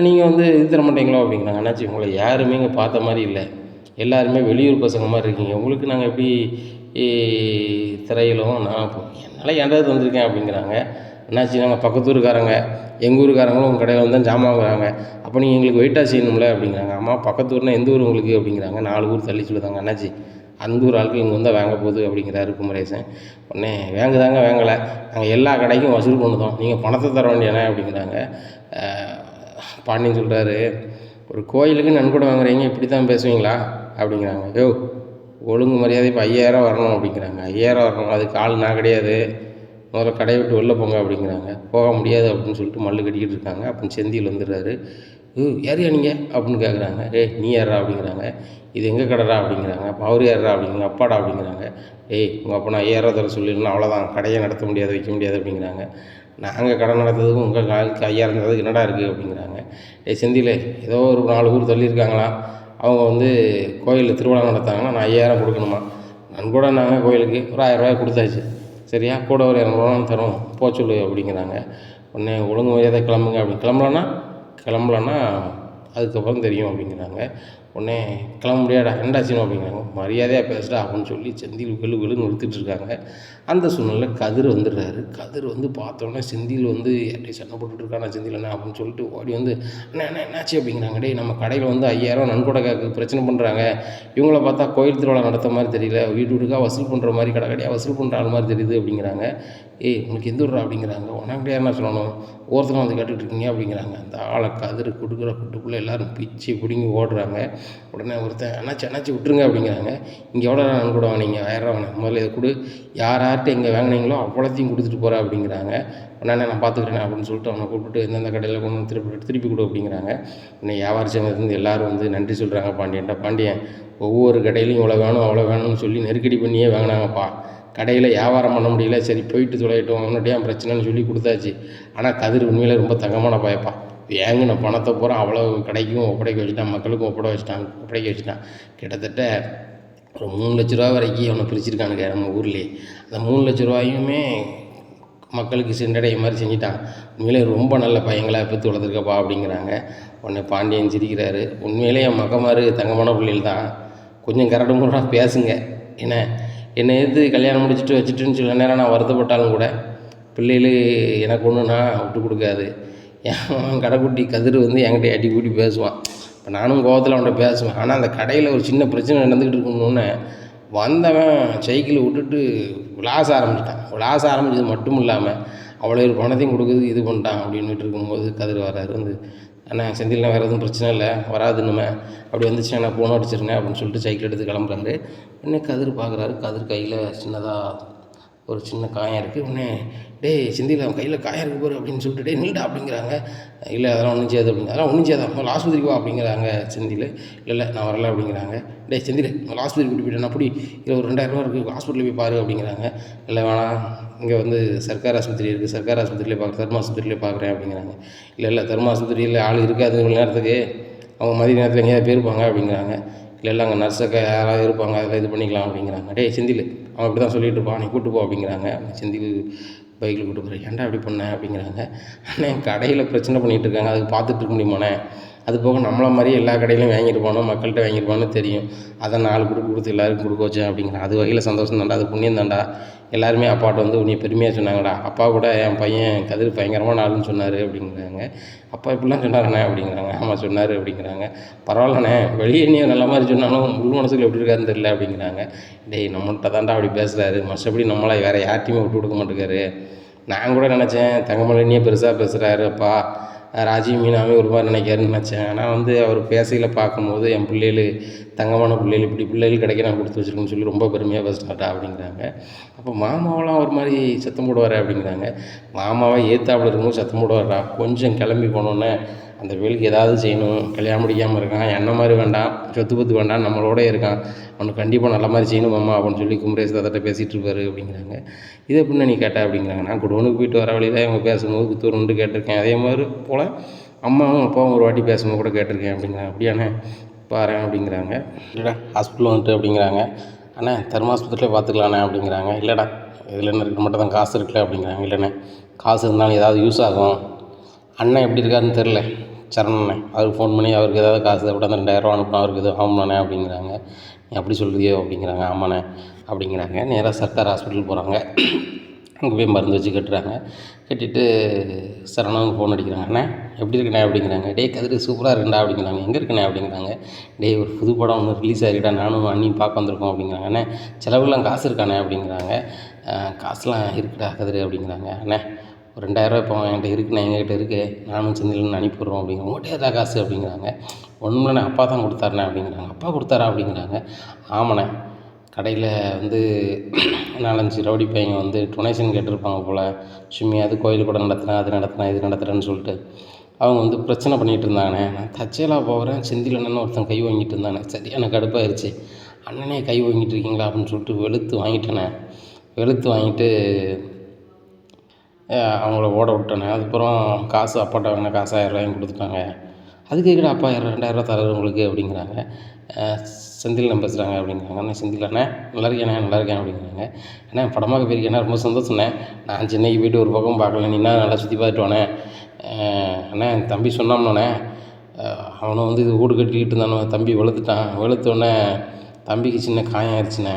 நீங்கள் வந்து இது தர மாட்டீங்களோ அப்படிங்கிறாங்க. அண்ணாச்சி உங்களை யாருமே இங்கே பார்த்த மாதிரி இல்லை, எல்லாருமே வெளியூர் பசங்க மாதிரி இருக்கீங்க, உங்களுக்கு நாங்கள் எப்படி திரையிலும் நான் என்னால் ஏன்டாவது வந்திருக்கேன் அப்படிங்கிறாங்க. என்னாச்சு நாங்கள் பக்கத்து ஊருக்காரங்க, எங்கள் ஊருக்காரங்களும் உங்கள் கடையில் வந்து தான் ஜாமான் வாங்குறாங்க, அப்போ நீங்கள் எங்களுக்கு வெயிட்டாக செய்யணும்ல அப்படிங்கிறாங்க. ஆமாம் பக்கத்து ஊர்னால் எந்த ஊர் உங்களுக்கு அப்படிங்கிறாங்க. 4 ஊர் தள்ளி சொல்லுதாங்க. அண்ணாச்சி அந்த ஊர் ஆட்கள் இங்கே வந்தால் வாங்க போகுது அப்படிங்கிறாரு குமரேசன். உடனே வாங்கலை, நாங்கள் எல்லா கடைக்கும் வசூல் பண்ணுதோம், நீங்கள் பணத்தை தர வேண்டியானே அப்படிங்கிறாங்க. பாண்டியன் சொல்கிறாரு, ஒரு கோயிலுக்கு நன்கொடை வாங்குறீங்க இப்படி தான் பேசுவீங்களா அப்படிங்கிறாங்க. யோ ஒழுங்கு மரியாதை இப்போ 5000 வரணும் அப்படிங்கிறாங்க. 5000 வரணும், அதுக்கு ஆள் நான் கிடையாது, முதல்ல கடையை விட்டு வெளில போங்க அப்படிங்கிறாங்க. போக முடியாது அப்படின்னு சொல்லிட்டு மல்லு கட்டிக்கிட்டு இருக்காங்க. அப்படின்னு செந்தில் வந்துடுறாரு. யாரையா நீங்கள் அப்படின்னு கேட்குறாங்க. நீ யாரா அப்படிங்கிறாங்க. இது எங்கள் கடைடா அப்படிங்கிறாங்க. அப்போ அவர் யாரா அப்படிங்கிறாங்க. அப்பாடா அப்படிங்கிறாங்க. உங்கள் அப்பா நான் 5000 தர சொல்லிடணும், அவ்வளோதான், கடையை நடத்த முடியாது வைக்க முடியாது அப்படிங்கிறாங்க. நாங்கள் கடை நடத்துறதுக்கும் உங்கள் நாளுக்கு 5000 தரதுக்கு என்னடா இருக்குது அப்படிங்கிறாங்க. செந்தில் ஏதோ ஒரு 4 ஊர் தள்ளியிருக்காங்களா, அவங்க வந்து கோயிலில் திருவிழா நடத்தாங்கன்னா நான் 5000 கொடுக்கணுமா, நன்கூட நாங்கள் கோயிலுக்கு ஒரு 1000 ரூபாய் கொடுத்தாச்சு, சரியா, கூட ஒரு 200 ரூபா தரோம் போக சொல்லு அப்படிங்கிறாங்க. உடனே ஒழுங்கு மரியாதை கிளம்புங்க அப்படி கிளம்பலன்னா அதுக்கப்புறம் தெரியும் அப்படிங்கிறாங்க. உடனே கிளம்ப முடியாடா என்னடா செய்யணும் அப்படிங்கிறாங்க. மரியாதையாக பேசுடா அப்படின்னு சொல்லி செந்தில் வெளுன்னு நிறுத்திட்டு இருக்காங்க. அந்த சூழ்நிலை கதிர் வந்துடுறாரு. கதிர் வந்து பார்த்தோன்னே செந்தில் வந்து யார்கிட்டையும் சண்டை போட்டுட்டு இருக்கானா செந்தில் அண்ணா அப்படின்னு சொல்லிட்டு ஓடி வந்து அண்ணா அண்ணா என்னாச்சு அப்படிங்கிறாங்க. டேய் நம்ம கடையில் வந்து 5000 நன்கொடை பிரச்சனை பண்ணுறாங்க. இவங்கள பார்த்தா கோயில் திருவிழா நடத்த மாதிரி தெரியல, வீட்டு வீட்டுக்காக வசூல் பண்ணுற மாதிரி கடை கடையாக வசூல் பண்ணுற ஆள் மாதிரி தெரியுது அப்படிங்கிறாங்க. ஏய் உனக்கு எந்த ஊரா அப்படிங்கிறாங்க. உனக்கிட்ட யாருன்னா சொல்லணும், ஒருத்தரும் வந்து கேட்டுட்டு இருக்கீங்க அப்படிங்கிறாங்க. அந்த ஆளை கதிர் கொடுக்குற குட்டுக்குள்ளே எல்லோரும் பிச்சு பிடிங்கி ஓடுறாங்க. உடனே ஒருத்தன் அண்ணாச்சி விட்டுருங்க அப்படிங்கிறாங்க. இங்கே எவ்வளோ நன்கொடை வாங்கினீங்க? 1000 வாங்கினேன். முதல்ல இதை கொடு, யார்கிட்ட எங்கே வாங்கினீங்களோ அவ்வளோத்தையும் கொடுத்துட்டு போகிறேன் அப்படிங்கிறாங்க. உடனே நான் பார்த்துக்கிறேன் அப்படின்னு சொல்லிட்டு அவனை கூப்பிட்டு எந்தெந்த கடையில் கொண்டு வந்து திருப்பி கொடு அப்படிங்கிறாங்க. உடனே வியாபாரி சங்கத்திலேருந்து எல்லோரும் வந்து நன்றி சொல்கிறாங்க பாண்டியன்ட்ட. பாண்டியன் ஒவ்வொரு கடையிலையும் இவ்வளோ வேணும் அவ்வளோ வேணும்னு சொல்லி நெருக்கடி பண்ணியே வாங்கினாங்கப்பா. கடையில் வியாபாரம் பண்ண முடியல, சரி போயிட்டு தொலையிட்டோம், அவனுடைய பிரச்சனைன்னு சொல்லி கொடுத்தாச்சு. ஆனால் கதிர் உண்மையிலே ரொம்ப தங்கமான பயப்பா. வாங்கின பணத்தை பூரா அவ்வளோ கடைக்கும் ஒப்படைக்க வச்சுட்டான், மக்களுக்கும் ஒப்படைக்க வச்சுட்டான். கிட்டத்தட்ட ஒரு 3 லட்ச ரூபா வரைக்கும் அவனை பிரிச்சிருக்கானுங்க நம்ம ஊர்லேயே. அந்த 3 லட்ச ரூபாயுமே மக்களுக்கு சென்றடைய மாதிரி செஞ்சுட்டான். உண்மையிலே ரொம்ப நல்ல பையங்களா பெற்று வளர்த்துருக்கப்பா அப்படிங்கிறாங்க. உடனே பாண்டியன் சிரிக்கிறாரு. உண்மையிலே என் மக்கமாரு தங்கமான பிள்ளைகள் தான், கொஞ்சம் கரடு முரடாக பேசுங்க. ஏன்னா என்னை எதிர்த்து கல்யாணம் முடிச்சுட்டு வச்சுட்டுன்னு சில நேரம் நான் வருத்தப்பட்டாலும் கூட பிள்ளைகள் எனக்கு ஒன்றுனா விட்டு கொடுக்காது. என் கடைக்குட்டி கதிர் வந்து என்கிட்ட அடி கூட்டி பேசுவான். இப்போ நானும் கோவத்தில் அவன்கிட்ட பேசுவேன். ஆனால் அந்த கடையில் ஒரு சின்ன பிரச்சனை நடந்துக்கிட்டு இருக்கணுன்னு வந்தவன் சைக்கிளை விட்டுட்டு விளாச ஆரம்பிச்சது மட்டும் இல்லாமல் அவ்வளோ ஒரு பணத்தையும் கொடுக்குது இது பண்ணிட்டான் அப்படின்னுட்டு இருக்கும்போது கதிர் வராரு. வந்து அண்ணா செந்தில்னா வேறு எதுவும் பிரச்சனை இல்லை, வராதுன்னுமே, அப்படி வந்துச்சுன்னா நான் ஃபோன் அடிச்சிருங்க அப்படின்னு சொல்லிட்டு சைக்கிள் எடுத்து கிளம்புறாரு. உடனே கதிர் பார்க்குறாரு. கதிர் கையில் சின்னதாக ஒரு சின்ன காயம் இருக்குது. உடனே டேய் செந்தில் அவன் கையில் காயம் இருக்குது பாரு அப்படின்னு சொல்லிட்டு டேய் நில்டா அப்படிங்கிறாங்க. இல்லை அதெல்லாம் ஒன்றும் செய்யாது அப்படிங்க. அதெல்லாம் ஒன்றும் செய்யாதான், முதல்ல ஆஸ்பத்திரிக்கு வா அப்படிங்கிறாங்க செந்தில். இல்லை நான் வரல அப்படிங்கிறாங்க. டேய் செந்தில் முதல்ல ஆஸ்பத்திரி கூட்டி போய்ட்டேன், அப்படி இதில் ஒரு 2000 ரூபா இருக்குது, ஹாஸ்பிட்டலில் போய் பாரு அப்படிங்கிறாங்க. இல்லை வேணாம், இங்கே வந்து சர்க்கார் ஆஸ்பத்திரி இருக்குது, சர்க்கார் ஆஸ்பத்திரியிலே தர்ம ஆஸ்பத்திரியிலே பார்க்குறேன் அப்படிங்கிறாங்க. இல்லை தர்ம ஆஸ்பத்திரியில் ஆள் இருக்காது இவ்வளோ நேரத்துக்கு, அவங்க மதிய நேரத்தில் எங்கேயாவது போயிருப்பாங்க அப்படிங்கிறாங்க. இல்லை அங்கே நர்ஸுக்கு யாராவது இருப்பாங்க, அதில் இது பண்ணிக்கலாம் அப்படிங்கிறாங்க. டேய் செந்தில் அவன் இப்படி தான் சொல்லிகிட்டு இருப்பான், நீ கூப்பிட்டு போ அப்படிங்கிறாங்க. செந்தில் பைக்கில் கூப்பிட்டு போகிறேன். ஏன்டா அப்படி பண்ணேன் அப்படிங்கிறாங்க. அண்ணே கடையில் பிரச்சனை பண்ணிகிட்டு இருக்காங்க, அதுக்கு பார்த்துட்டு இருக்க முடியுமாண்ணே? அது போக நம்மளை மாதிரி எல்லா கடையிலையும் வாங்கியிருப்பானோ, மக்கள்கிட்ட வாங்கியிருப்பானு தெரியும், அதை 4 கொடுத்து எல்லாருக்கும் கொடுக்க வச்சேன் அப்படிங்கிறான். அது வகையில் சந்தோஷம் தாண்டா, அது புண்ணியம் தாண்டா. எல்லாருமே அப்பாட்ட வந்து உன்னை பெருமையாக சொன்னாங்கடா, அப்பா கூட என் பையன் கதிர் பயங்கரமான ஆளுன்னு சொன்னார் அப்படிங்கிறாங்க. அப்பா இப்படிலாம் சொன்னாரண்ணே அப்படிங்கிறாங்க. ஆமாம் சொன்னார் அப்படிங்கிறாங்க. பரவாயில்லண்ணே, வெளியே நீ நல்ல மாதிரி சொன்னாலும் உள் மனசுக்கு எப்படி இருக்காருன்னு தெரியல அப்படிங்கிறாங்க. டேய் நம்மள்கிட்ட தாண்டா அப்படி பேசுகிறாரு, மற்றபடி நம்மளை வேறு யார்ட்டையுமே விட்டு கொடுக்க மாட்டேங்காரு. நான் கூட நினச்சேன் தங்கமலைனியே பெருசாக பேசுகிறாரு அப்பா, ராஜீவ் மீனாவே ஒரு மாதிரி நினைக்காருன்னு நினச்சேன். ஆனால் வந்து அவர் பேசையில் பார்க்கும்போது என் பிள்ளைகள் தங்கமான பிள்ளைகள், இப்படி பிள்ளைகள் கிடைக்க நான் கொடுத்து வச்சுருக்கேன்னு சொல்லி ரொம்ப பெருமையாக பேசினாட்டா அப்படிங்கிறாங்க. அப்போ மாமாவெலாம் ஒரு மாதிரி சத்தம் போடுவார் அப்படிங்கிறாங்க. மாமாவை ஏத்தாப்பில் இருக்கும்போது சத்தம் போடுவார்டா, கொஞ்சம் கிளம்பி போனோன்னே அந்த வேலுக்கு ஏதாவது செய்யணும், கல்யாணம் முடிக்காமல் இருக்கான், என்ன மாதிரி வேண்டாம், சொத்து பத்து வேண்டாம், நம்மளோட இருக்கான், அவனுக்கு கண்டிப்பாக நல்ல மாதிரி செய்யணும் மாமா அப்படின்னு சொல்லி குமரேஷ் தாத்தாட்ட பேசிகிட்டு இருப்பார் அப்படிங்கிறாங்க. இதை எப்படின்னா நீ கேட்டா அப்படிங்கிறாங்க. நான் குடோனுக்கு போயிட்டு வர வழியில் இவங்க பேசும்போது குத்தூர்னுட்டு கேட்டிருக்கேன், அதே மாதிரி போல் அம்மாவும் அப்பாவும் ஒரு வாட்டி பேசும்போது கூட கேட்டிருக்கேன் அப்படிங்கிறாங்க. அப்படியாண்ணே பாரு அப்படிங்கிறாங்க. இல்லைடா ஹாஸ்பிட்டல் வந்துட்டு அப்படிங்கிறாங்க. அண்ணா தர்மாஸ்பத்திரியில் பார்த்துக்கலாண்ணே அப்படிங்கிறாங்க. இல்லைடா இதில் என்ன இருக்குது, மட்டும் தான் காசு இருக்குல்ல அப்படிங்கிறாங்க. இல்லைண்ணே காசு இருந்தாலும் ஏதாவது யூஸ் ஆகும், அண்ணன் எப்படி இருக்காருன்னு தெரில, சரணண்ணே அவருக்கு ஃபோன் பண்ணி அவருக்கு ஏதாவது காசு விட அந்த 2000 ரூபா அனுப்பினா அவருக்கு எதுவும் ஆமாண்ணே அப்படிங்கிறாங்க. நீ அப்படி சொல்கிறியோ அப்படிங்கிறாங்க. ஆமாண்ணே அப்படிங்கிறாங்க. நேராக சர்க்கார் ஹாஸ்பிட்டல் போகிறாங்க. அங்கே போய் மருந்து வச்சு கட்டுறாங்க. கட்டிட்டு சரணனுக்கு ஃபோன் அடிக்கிறாங்க. அண்ணே எப்படி இருக்குண்ணே அப்படிங்கிறாங்க. டேய் கதிர் சூப்பராக இருக்குண்டா அப்படிங்கிறாங்க. எங்கே இருக்குண்ணே அப்படிங்கிறாங்க. டேய் ஒரு புது படம் ஒன்று ரிலீஸ் ஆகிட்டா, நானும் அண்ணியும் பார்க்க வந்திருக்கோம் அப்படிங்கிறாங்க. அண்ணே செலவுலாம் காசு இருக்காண்ணே அப்படிங்கிறாங்க. காசுலாம் இருக்குடா கதிர் அப்படிங்கிறாங்க. அண்ணே ஒரு 2000 ரூபா இப்போ என்கிட்ட இருக்குண்ணே, எங்ககிட்ட இருக்குது, நானும் செந்தில்னு அனுப்பிடுறோம் அப்படிங்கிறாங்க. ஓட்டேதா காசு அப்படிங்கிறாங்க. ஒன்றும் அப்பா தான் கொடுத்தாருண்ணே அப்படிங்கிறாங்க. அப்பா கொடுத்தாரா அப்படிங்கிறாங்க. ஆமாண்ணே கடையில் வந்து 4-5 ரவுடி பையங்க வந்து டொனேஷன் கேட்டிருப்பாங்க போல், சும்மி அது கோயில் கூட நடத்துகிறேன், அது நடத்துகிறேன், இது நடத்துகிறேன்னு சொல்லிட்டு அவங்க வந்து பிரச்சனை பண்ணிகிட்டு இருந்தாங்கண்ணே. நான் தச்சேலா போகிறேன், செந்தில் அண்ணன் ஒருத்தன் கை வாங்கிட்டு இருந்தானே, சரியான கடுப்பாயிருச்சு. அண்ணனே கை வாங்கிட்டு இருக்கீங்களா அப்படின்னு சொல்லிட்டு வெளுத்து வாங்கிட்டேனே. வெளுத்து வாங்கிட்டு அவங்கள ஓட விட்டேனே. அதுக்கப்புறம் காசு அப்பாட்ட வாங்கின காசு 1000 ரூபாயும் கொடுத்துட்டாங்க. அதுக்கு எங்கடா அப்பா 2000 ரூபா தராரு உங்களுக்கு அப்படிங்கிறாங்க. செந்தில் பேசுகிறாங்க அப்படிங்கிறாங்க. அண்ணா செந்தில் அண்ணே நல்லா இருக்கேன் அப்படிங்கிறாங்க. அண்ணா படமாக போயிருக்கேண்ணே, ரொம்ப சந்தோஷண்ணே, நான் சென்னைக்கு போய்ட்டு ஒரு பக்கம் பார்க்கல, நீனா நல்லா சுற்றி பார்த்துட்டு வானே. அண்ணா என் தம்பி சொன்னோம்னாண்ணே அவனும் வந்து இது வீடு கட்டிக்கிட்டு இருந்தானு தம்பி வெளுத்துட்டான். வெளுத்தோடனே தம்பிக்கு சின்ன காயம் ஆயிடுச்சுண்ணே.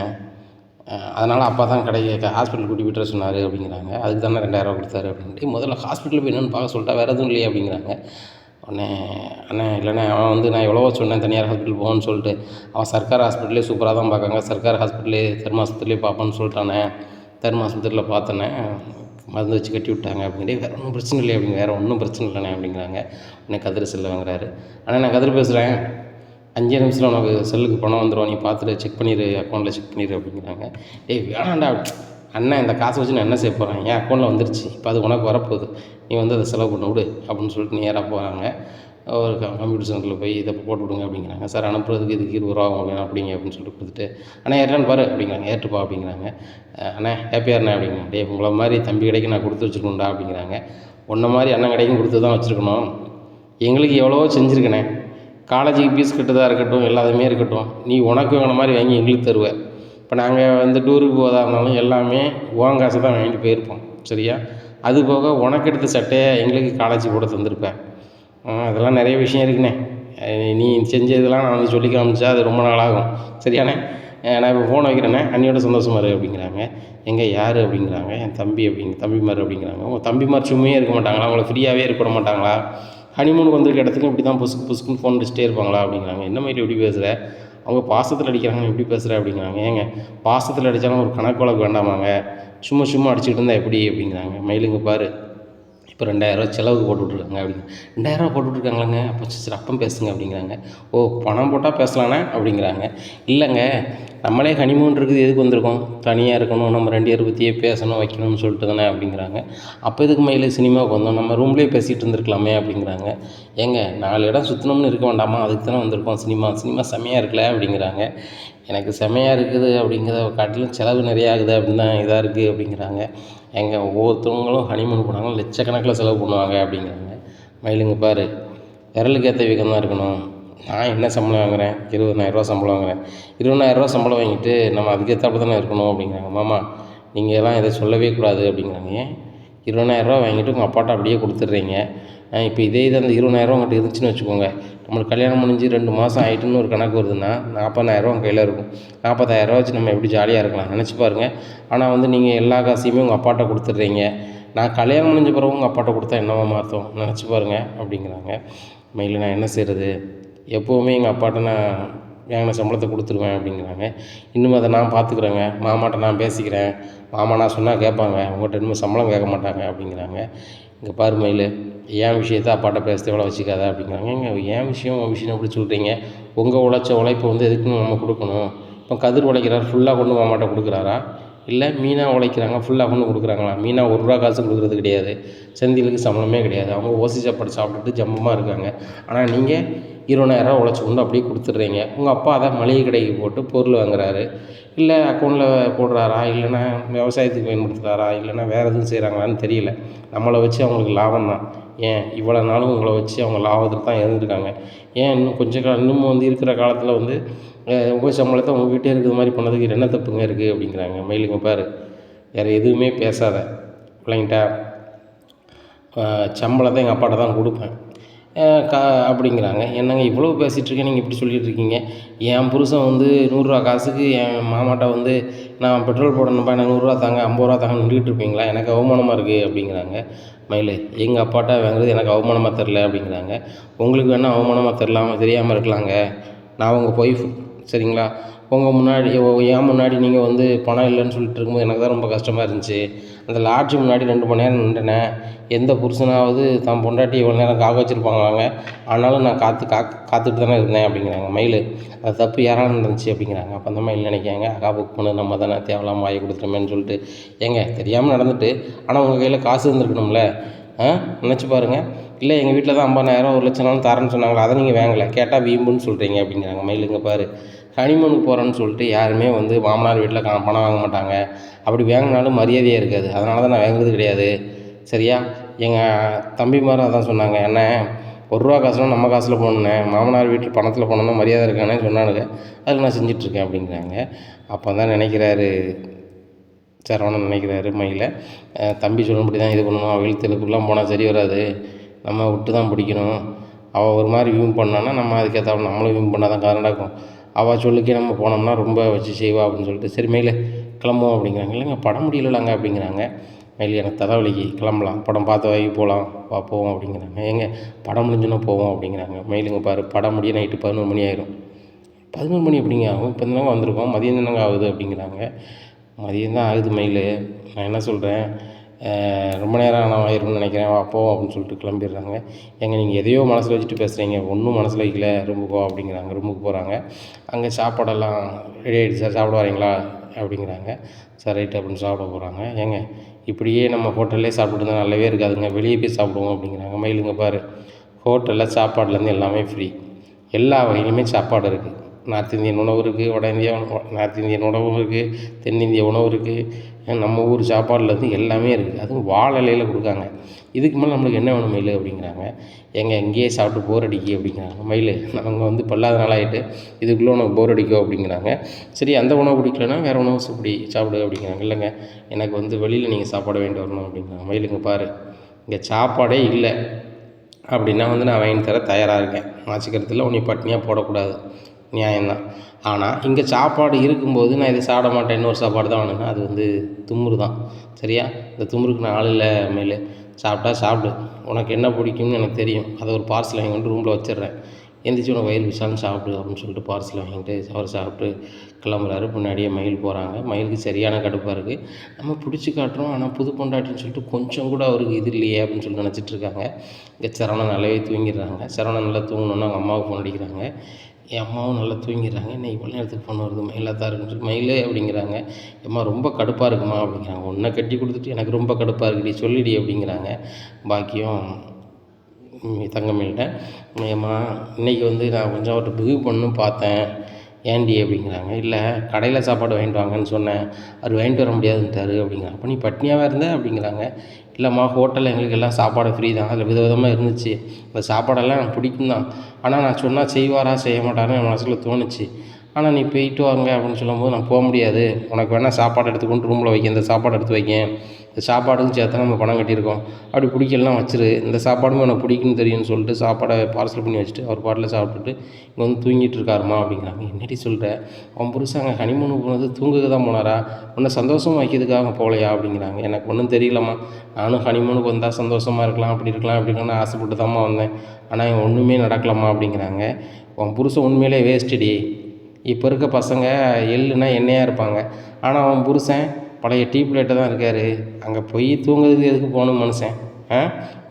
அதனால் அப்பா தான் கடைக்கு ஹாஸ்பிட்டல் கூட்டி விட்டுற சொன்னார் அப்படிங்கிறாங்க. அதுக்கு தானே 2000 கொடுத்தாரு அப்படின்ட்டு. முதல்ல ஹாஸ்பிட்டல் போய் என்னென்னு பார்க்க சொல்லிட்டா, வேறு எதுவும் இல்லையே அப்படிங்கிறாங்க. உடனே அண்ணே இல்லைண்ணே, அவன் வந்து நான் எவ்வளவோ சொன்னேன் தனியார் ஹாஸ்பிட்டல் போகணுன்னு சொல்லிட்டு, அவன் சர்க்கார் ஹாஸ்பிட்டலே சூப்பராக தான் பார்க்காங்க, சர்க்கார் ஹாஸ்பிட்டலே தர்மாஸ்பத்திரிலே பார்ப்போன்னு சொல்லிட்டானே. தர்மாஸ்பத்திரியில் பார்த்தோன்னே மருந்து வச்சு கட்டி விட்டாங்க அப்படின்ட்டு. வேறு ஒன்றும் பிரச்சனை இல்லையே அப்படிங்க. வேறு ஒன்றும் பிரச்சனை இல்லைண்ணே அப்படிங்கிறாங்க. உடனே கதிர் செல்லை வாங்குறாரு. ஆனால் நான் கதிர் பேசுகிறேன், 5 நிமிஷத்தில் உனக்கு செல்லுக்கு பணம் வந்துடும், நீ பார்த்துட்டு செக் பண்ணிடு, அக்கௌண்ட்டில் செக் பண்ணிடு அப்படிங்கிறாங்க. ஏய் வேணாண்டா அண்ணன், இந்த காசை வச்சு நான் என்ன செய்ய போகிறேன், என் அக்கௌண்ட்டில் வந்துருச்சு, இப்போ அது உனக்கு வரப்போகுது, நீ வந்து அதை செலவு பண்ண விடு அப்படின்னு சொல்லிட்டு நேராக போகிறாங்க. ஒரு கம்ப்யூட்டர் சென்டரில் போய் இதை போட்டு விடுங்க அப்படிங்கிறாங்க. சார் அனுப்புறதுக்கு இதுக்கு 20 ரூபா ஆகும் அப்படிங்க அப்படின்னு சொல்லிட்டு கொடுத்துட்டு, அண்ணா ஏற்றான்னு பாரு அப்படிங்கிறாங்க. ஏற்றுப்பா அப்படிங்கிறாங்க. அண்ணா ஹாப்பியாண்ணே அப்படிங்கிறாங்க. டே உங்களை மாதிரி தம்பி கடைக்கு நான் கொடுத்து வச்சுருக்கணும்டா அப்படிங்கிறாங்க. உன்ன மாதிரி அண்ணன் கடைக்கும் கொடுத்து தான் வச்சுருக்கணும், எங்களுக்கு எவ்வளவோ செஞ்சுருக்கண்ணே, காலேஜுக்கு ஃபீஸ் கட்டுறதா இருக்கட்டும், எல்லாத்துமே இருக்கட்டும், நீ உனக்கு வேண மாதிரி வாங்கி எங்களுக்கு தருவேன். இப்போ நாங்கள் வந்து டூருக்கு போகிறதா இருந்தாலும் எல்லாமே உன் காசை தான் வாங்கிட்டு போயிருப்போம், சரியா? அது போக உனக்கு எடுத்த சட்டையை எங்களுக்கு காலேஜுக்கு கூட தந்திருப்பேன். அதெல்லாம் நிறைய விஷயம் இருக்குண்ணே, நீ செஞ்சதெல்லாம் நான் வந்து சொல்லி காமிச்சா அது ரொம்ப நாள் ஆகும், சரியாண்ணே? நான் இப்போ ஃபோன் வைக்கிறேண்ணே, அண்ணியோட சந்தோஷமா இரு அப்படிங்கிறாங்க. எங்கே யார் அப்படிங்கிறாங்க. என் தம்பி தம்பிமார் அப்படிங்கிறாங்க. உங்கள் தம்பிமார் சும்மையே இருக்க மாட்டாங்களா, அவங்கள ஃப்ரீயாகவே இருக்க விட மாட்டாங்களா, ஹனிமூனுக்கு வந்திருக்க இடத்துக்கு இப்படி தான் புசுக்கு புசுக்குன்னு ஃபோன் அடிச்சிட்டே இருப்பாங்களா அப்படிங்கிறாங்க. என்ன மாதிரி இப்படி பேசுகிற, அவங்க பாசத்தில் அடிக்கிறாங்க எப்படி பேசுகிற அப்படிங்கிறாங்க. ஏங்க பாசத்தில் அடித்தாலும் ஒரு கணக்கு வழக்கு வேண்டாமாங்க, சும்மா சும்மா அடிச்சுக்கிட்டு இருந்தால் எப்படி அப்படிங்கிறாங்க. மயிலுங்க பாரு, இப்போ 2000 செலவுக்கு போட்டு விட்ருக்காங்க அப்படிங்க. 2000 போட்டு விட்ருக்காங்களாங்க, அப்போ சரி அப்போ பேசுங்க அப்படிங்கிறாங்க. ஓ பணம் போட்டால் பேசலாண்ணே அப்படிங்கிறாங்க. இல்லைங்க, நம்மளே ஹனிமூன் இருக்குது, எதுக்கு வந்திருக்கோம், தனியாக இருக்கணும், நம்ம 2 பேரை பற்றியே பேசணும் வைக்கணும்னு சொல்லிட்டு தானே அப்படிங்கிறாங்க. அப்போ எதுக்கு மயிலே சினிமாவுக்கு வந்தோம், நம்ம ரூம்லேயே பேசிகிட்டு இருந்திருக்கலாமே அப்படிங்கிறாங்க. ஏங்க 4 இடம் சுற்றணும்னு இருக்க வேண்டாமா, அதுக்கு தானே வந்திருக்கோம், சினிமா செம்மையாக இருக்குல்ல அப்படிங்கிறாங்க. எனக்கு செம்மையாக இருக்குது அப்படிங்கிறத காட்டிலும் செலவு நிறையா ஆகுது அப்படின்னு தான் இதாக இருக்குது அப்படிங்கிறாங்க. எங்க ஒவ்வொருத்தவங்களும் ஹனிமூன் போனாங்க லட்சக்கணக்கில் செலவு பண்ணுவாங்க அப்படிங்கிறாங்க. மயிலுங்க பாரு, விரலுக்கு ஏற்ற வீக்கம் தான் இருக்கணும், நான் என்ன சம்பளம் வாங்குகிறேன், 20,000 சம்பளம் வாங்குகிறேன், 20,000 சம்பளம் வாங்கிட்டு நம்ம அதுக்கேற்றாப்புல தானே இருக்கணும் அப்படிங்கிறாங்க. மாமா நீங்கள் எல்லாம் இதை சொல்லவே கூடாது அப்படிங்கிறாங்க. ஏன் 20,000 வாங்கிட்டு உங்கள் அப்பாட்ட அப்படியே கொடுத்துட்றீங்க, இப்போ இதே இது அந்த 20,000 உங்கள்கிட்ட இருந்துச்சுன்னு வச்சுக்கோங்க, நம்மளுக்கு கல்யாணம் முடிஞ்சு 2 மாதம் ஆகிட்டுன்னு ஒரு கணக்கு வருதுன்னா 40,000 உங்கள் கையில் இருக்கும், 40,000 வச்சு நம்ம எப்படி ஜாலியாக இருக்கலாம் நினச்சி பாருங்கள். ஆனால் வந்து நீங்கள் எல்லா காசையுமே உங்கள் அப்பாட்ட கொடுத்துட்றீங்க, நான் கல்யாணம் முடிஞ்ச பிறகு உங்கள் அப்பாட்ட கொடுத்தா என்னவா அர்த்தம், நினச்சி பாருங்கள் அப்படிங்கிறாங்க. மயில நான் என்ன செய்கிறது, எப்போவுமே எங்கள் அப்பாட்ட நான் வாங்கின சம்பளத்தை கொடுத்துருவேன் அப்படிங்கிறாங்க. இன்னும் அதை நான் பார்த்துக்குறேங்க, மாமாட்ட நான் பேசிக்கிறேன், மாமா நான் சொன்னால் கேட்பாங்க, உங்கள்கிட்ட இன்னும் சம்பளம் கேட்க மாட்டாங்க அப்படிங்கிறாங்க. இங்கே பாரு மயில், என் விஷயத்தை அப்பாட்ட பேசுகிறத எவ்வளோ வச்சுக்காத அப்படிங்கிறாங்க. இங்கே என் விஷயம் உங்கள் விஷயம் எப்படி சொல்கிறீங்க, உங்கள் உழைப்பை வந்து எதுக்குன்னு நம்ம கொடுக்கணும், இப்போ கதிர் உழைக்கிறார் ஃபுல்லாக கொண்டு மாமாட்ட கொடுக்குறாரா, இல்லை மீனா உழைக்கிறாங்க ஃபுல்லாக கொண்டு கொடுக்குறாங்களா? மீனா 1 ரூபா காசு கொடுக்குறது கிடையாது, செந்திலுக்கு சம்பளமே கிடையாது, அவங்க ஓசி சாப்பாடு சாப்பிட்டுட்டு ஜம்பமாக இருக்காங்க. ஆனால் நீங்கள் 20,000 உழைச்சி கொண்டு அப்படியே கொடுத்துட்றீங்க. உங்கள் அப்பா அதை மளிகை கடைக்கு போட்டு பொருள் வாங்குறாரு, இல்லை அக்கௌண்ட்டில் போடுறாரா, இல்லைன்னா விவசாயத்துக்கு பயன்படுத்துகிறாரா, இல்லைன்னா வேறு எதுவும் செய்கிறாங்களான்னு தெரியல. நம்மளை வச்சு அவங்களுக்கு லாபம் தான். ஏன் இவ்வளோ நாளும் உங்களை வச்சு அவங்க லாபத்தில் தான் இருந்திருக்காங்க. ஏன் இன்னும் கொஞ்சம் இன்னமும் வந்து இருக்கிற காலத்தில் வந்து உங்கள் சம்பளத்தை உங்கள்கிட்டே இருக்கிற மாதிரி பண்ணதுக்கு என்ன தப்புங்க இருக்குது அப்படிங்கிறாங்க. மயிலுங்க பாரு, வேறு எதுவுமே பேசாத பிள்ளைங்கிட்ட, சம்பளத்தை எங்கள் அப்பாட்ட தான் கொடுப்பேன் அப்படிங்கிறாங்க. என்னங்க இவ்வளோ பேசிகிட்ருக்கேன், நீங்கள் இப்படி சொல்லிகிட்ருக்கீங்க, என் புருஷன் வந்து 100 ரூபா காசுக்கு என் மாமாட்ட வந்து நான் பெட்ரோல் போடணும்ப்பா எனக்கு 100 ரூபா தாங்க 50 ரூபா தாங்க நின்றுட்டு இருப்பீங்களா, எனக்கு அவமானமாக இருக்குது அப்படிங்கிறாங்க. மயில், எங்கள் அப்பாட்ட வாங்குறது எனக்கு அவமானமாக தெரில அப்படிங்கிறாங்க. உங்களுக்கு வேணால் அவமானமாக தெரியாமல் இருக்கலாங்க, நான் உங்கள் ஒய்ஃப், சரிங்களா? உங்கள் முன்னாடி என் முன்னாடி நீங்கள் வந்து பணம் இல்லைன்னு சொல்லிட்டு இருக்கும்போது எனக்கு தான் ரொம்ப கஷ்டமாக இருந்துச்சு. அந்த லாட்ஜி முன்னாடி 2 மணி நேரம் நின்றுனேன், எந்த புருஷனாவது தான் பொண்டாட்டி இவ்வளோ நேரம் காக்க வச்சுருப்பாங்களாங்க, ஆனாலும் நான் காத்துட்டு தானே இருந்தேன் அப்படிங்கிறாங்க. மயில், அது தப்பு யாராலும் நடந்துச்சு அப்படிங்கிறாங்க. அப்போ அந்த மயில் நினைக்காங்க, அக்கா புக் பண்ணு நம்ம தானே தேவையில்லாமல் வாங்கி கொடுத்துட்டோமேன்னு சொல்லிட்டு. ஏங்க தெரியாமல் நடந்துட்டு, ஆனால் உங்கள் கையில் காசு இருந்துருக்கணும்ல, நினச்சி பாருங்கள். இல்லை எங்கள் வீட்டில் தான் 50,000 1 லட்சம்னாலும் தரேன்னு சொன்னாங்களா, அதை நீங்கள் வாங்கலை, கேட்டால் வீம்புன்னு சொல்கிறீங்க அப்படிங்கிறாங்க. மயிலுங்க பாரு, ஹனிமூனுக்கு போகிறேன்னு சொல்லிட்டு யாருமே வந்து மாமனார் வீட்டில் பணம் வாங்க மாட்டாங்க, அப்படி வாங்கினாலும் மரியாதையாக இருக்காது, அதனால தான் நான் வாங்குறது கிடையாது, சரியா? எங்கள் தம்பிமாரும் அதான் சொன்னாங்க, என்ன 1 ரூபா காசுலாம் நம்ம காசில் போகணுண்ணே, மாமனார் வீட்டில் பணத்தில் போனோன்னா மரியாதை இருக்கானே சொன்னானுங்க, அதில் நான் செஞ்சிட்ருக்கேன் அப்படிங்கிறாங்க. அப்போ தான் நினைக்கிறாரு சரவணன், நினைக்கிறாரு மயிலை, தம்பி சொல்லும்படி தான் இது பண்ணணும், வெளுத்தெழுப்புலாம் போனால் சரி வராது, நம்ம விட்டு தான் பிடிக்கணும், அவள் ஒரு மாதிரி வியூ பண்ணான்னா நம்ம அதுக்கேற்றாப்புல நம்மளும் வியூ பண்ணால் தான் கதை நடக்கும். அவள் சொல்லிக்கே நம்ம போனோம்னா ரொம்ப வச்சு செய்வா அப்படின்னு சொல்லிட்டு சரி மயிலு கிளம்புவோம் அப்படிங்கிறாங்க. இல்லைங்க படம் முடியலங்க அப்படிங்கிறாங்க. மயில் எனக்கு தலைவலிக்கு கிளம்பலாம், படம் பார்த்த வரைக்கும் போகலாம், போவோம் அப்படிங்கிறாங்க. ஏங்க படம் முடிஞ்சுன்னா போவோம் அப்படிங்கிறாங்க. மயிலுங்க பாரு படம் முடிய நைட்டு 11 மணி ஆயிரும். 11 மணி எப்படிங்க ஆகும், இப்போ தானங்க வந்திருக்கோம், மதியம் தானங்க ஆகுது அப்படிங்கிறாங்க. மதியம் தான் ஆகுது மயில், நான் என்ன சொல்கிறேன், ரொம்ப நேரம் நான் ஆயிரும்னு நினைக்கிறேன், வா போவோம் அப்படின்னு சொல்லிட்டு கிளம்பிடுறாங்க. ஏங்க நீங்கள் எதையோ மனசில் வச்சுட்டு பேசுகிறீங்க, ஒன்றும் மனசில் வைக்கல, ரூமுக்கு போ அப்படிங்கிறாங்க. ரூமுக்கு போகிறாங்க. அங்கே சாப்பாடெல்லாம் ரெடி ஆகிடுச்சு சார், சாப்பிட வரீங்களா அப்படிங்கிறாங்க. சார் ரைட்டு அப்படின்னு சாப்பிட போகிறாங்க. ஏங்க இப்படியே நம்ம ஹோட்டல்லே சாப்பிட்டு இருந்தால் நல்லாவே இருக்காதுங்க, வெளியே போய் சாப்பிடுவோம் அப்படிங்கிறாங்க. மயிலுங்க பாரு ஹோட்டலில் சாப்பாடுலேருந்து எல்லாமே ஃப்ரீ, எல்லா வகையிலுமே சாப்பாடு இருக்குது. நார்த் இந்தியன் உணவு இருக்குது, வட இந்தியா நார்த் இந்தியன் உணவும் இருக்குது, தென்னிந்திய உணவு இருக்குது, நம்ம ஊர் சாப்பாடுலேருந்து எல்லாமே இருக்குது. அதுவும் வாழை இலையில கொடுக்காங்க. இதுக்கு மேலே நம்மளுக்கு என்ன வேணும் மயில் அப்படிங்கிறாங்க. ஏங்க இங்கேயே சாப்பிட்டு போர் அடிக்கி அப்படிங்கிறாங்க. மயில் நாங்கள் வந்து பல்லாத நாளாகிட்டு இதுக்குள்ளே உனக்கு போர் அடிக்கும் அப்படிங்கிறாங்க. சரி அந்த உணவு பிடிக்கலன்னா வேறு உணவு சாப்பிடு அப்படிங்கிறாங்க. இல்லைங்க எனக்கு வந்து வெளியில் நீங்கள் சாப்பாடு வாங்கிட்டு வரணும் அப்படிங்கிறாங்க. மயிலுங்க பாரு இங்கே சாப்பாடே இல்லை அப்படின்னா வந்து நான் வாங்கி தர தயாராக இருக்கேன், மாச்சிக்கிறதுல உன்னை பட்னியாக போடக்கூடாது, நியாயம்தான். ஆனால் இங்கே சாப்பாடு இருக்கும்போது நான் இதை சாப்பிட மாட்டேன், இன்னொரு சாப்பாடு தான் வேணும்னா அது வந்து தும்முறு தான். சரியா, இந்த தும்முருக்கு நான் ஆள் இல்லை மேலே, சாப்பிட்டா சாப்பிடு, உனக்கு என்ன பிடிக்கும்னு எனக்கு தெரியும், அதை ஒரு பார்சல் வாங்கி கொண்டு ரூமில் வச்சிடுறேன், எந்திரிச்சு உனக்கு வயிறு விசாலும் சாப்பிடு அப்படின்னு சொல்லிட்டு பார்சல் வாங்கிட்டு அவர் சாப்பிட்டு கிளம்புறாரு. முன்னாடியே மயில் போகிறாங்க. மயிலுக்கு சரியான கடுப்பாக இருக்குது, நம்ம பிடிச்சி காட்டுறோம் ஆனால் புது பொண்டாட்டின்னு சொல்லிட்டு கொஞ்சம் கூட அவருக்கு இது இல்லையே அப்படின்னு சொல்லி நினச்சிட்டு இருக்காங்க. இங்கே சரவணன் நல்லாவே தூங்கிடுறாங்க. சரவணன் நல்லா தூங்கணுன்னு அவங்க அம்மாவுக்கு ஃபோன் அடிக்கிறாங்க. என் அம்மாவும் நல்லா தூங்கிடுறாங்க. என்ன இவ்வளோ நேரத்துக்கு ஃபோன் வருது, மயிலாக தான் இருக்குன்னு சொல்லி மயிலே அப்படிங்கிறாங்க. அம்மா ரொம்ப கடுப்பாக இருக்குமா அப்படிங்கிறாங்க. உன்னை கட்டி கொடுத்துட்டு எனக்கு ரொம்ப கடுப்பாக இருக்குடி சொல்லிடி அப்படிங்கிறாங்க. பாக்கியம் தங்கமயில்கிட்ட, ஏம்மா இன்றைக்கி வந்து நான் கொஞ்சம் அவர்கிட்ட பிஹேவ் பண்ணணும்னு பார்த்தேன் ஏன்டி அப்படிங்கிறாங்க. இல்லை கடையில் சாப்பாடு வாங்கிட்டு வாங்கன்னு சொன்னேன், அவர் வாங்கிட்டு வர முடியாதுன்ட்டாரு அப்படிங்கிறாங்க. அப்போ நீ பட்னியாகவே இருந்த அப்படிங்கிறாங்க. இல்லைம்மா ஹோட்டலில் எங்களுக்கு எல்லாம் சாப்பாடு ஃப்ரீ தான், அதில் விதவிதமாக இருந்துச்சு, அந்த சாப்பாடெல்லாம் எனக்கு பிடிக்கும் தான், ஆனால் நான் சொன்னால் செய்வாரா செய்ய மாட்டாருன்னு என் மனசில் தோணுச்சு, ஆனால் நீ போயிட்டு வாங்க அப்படின்னு சொல்லும்போது நான் போக முடியாது, உனக்கு வேணால் சாப்பாடு எடுத்துக்கொண்டு ரூமில் வைக்க, இந்த சாப்பாடு எடுத்து வைக்க, இந்த சாப்பாடுக்கும் சேர்த்து நம்ம பணம் கட்டியிருக்கோம், அப்படி பிடிக்கலாம் வச்சிரு, இந்த சாப்பாடுமே உனக்கு பிடிக்குன்னு தெரியும்னு சொல்லிட்டு சாப்பாடை பார்சல் பண்ணி வச்சுட்டு அவர் பாட்டில் சாப்பிட்டுட்டு இங்கே வந்து தூங்கிட்டு இருக்காருமா அப்படிங்கிறாங்க. என்னடி சொல்கிற, அவன் புருஷங்க ஹனிமூனுக்கு போனது தூங்குக்கு தான் போனாரா, உன்னை சந்தோஷமாக வைக்கிறதுக்காக போகலையா அப்படிங்கிறாங்க. எனக்கு ஒன்றும் தெரியலம்மா, நானும் ஹனிமூனுக்கு வந்தால் சந்தோஷமாக இருக்கலாம், அப்படி இருக்கலாம் இப்படி இருக்கலாம் ஆசைப்பட்டு தான்மா வந்தேன், ஆனால் இவன் ஒன்றுமே நடக்கலாமா அப்படிங்கிறாங்க. உன் புருஷன் உண்மையிலே வேஸ்ட்டுடி, இப்போ இருக்க பசங்க எள்ளுனா எண்ணெயாக இருப்பாங்க, ஆனால் அவன் புருஷன் பழைய டீ பிளேட்டை தான் இருக்கார், அங்கே போய் தூங்குறதுக்கு எதுக்கு போகணும் மனுஷன்,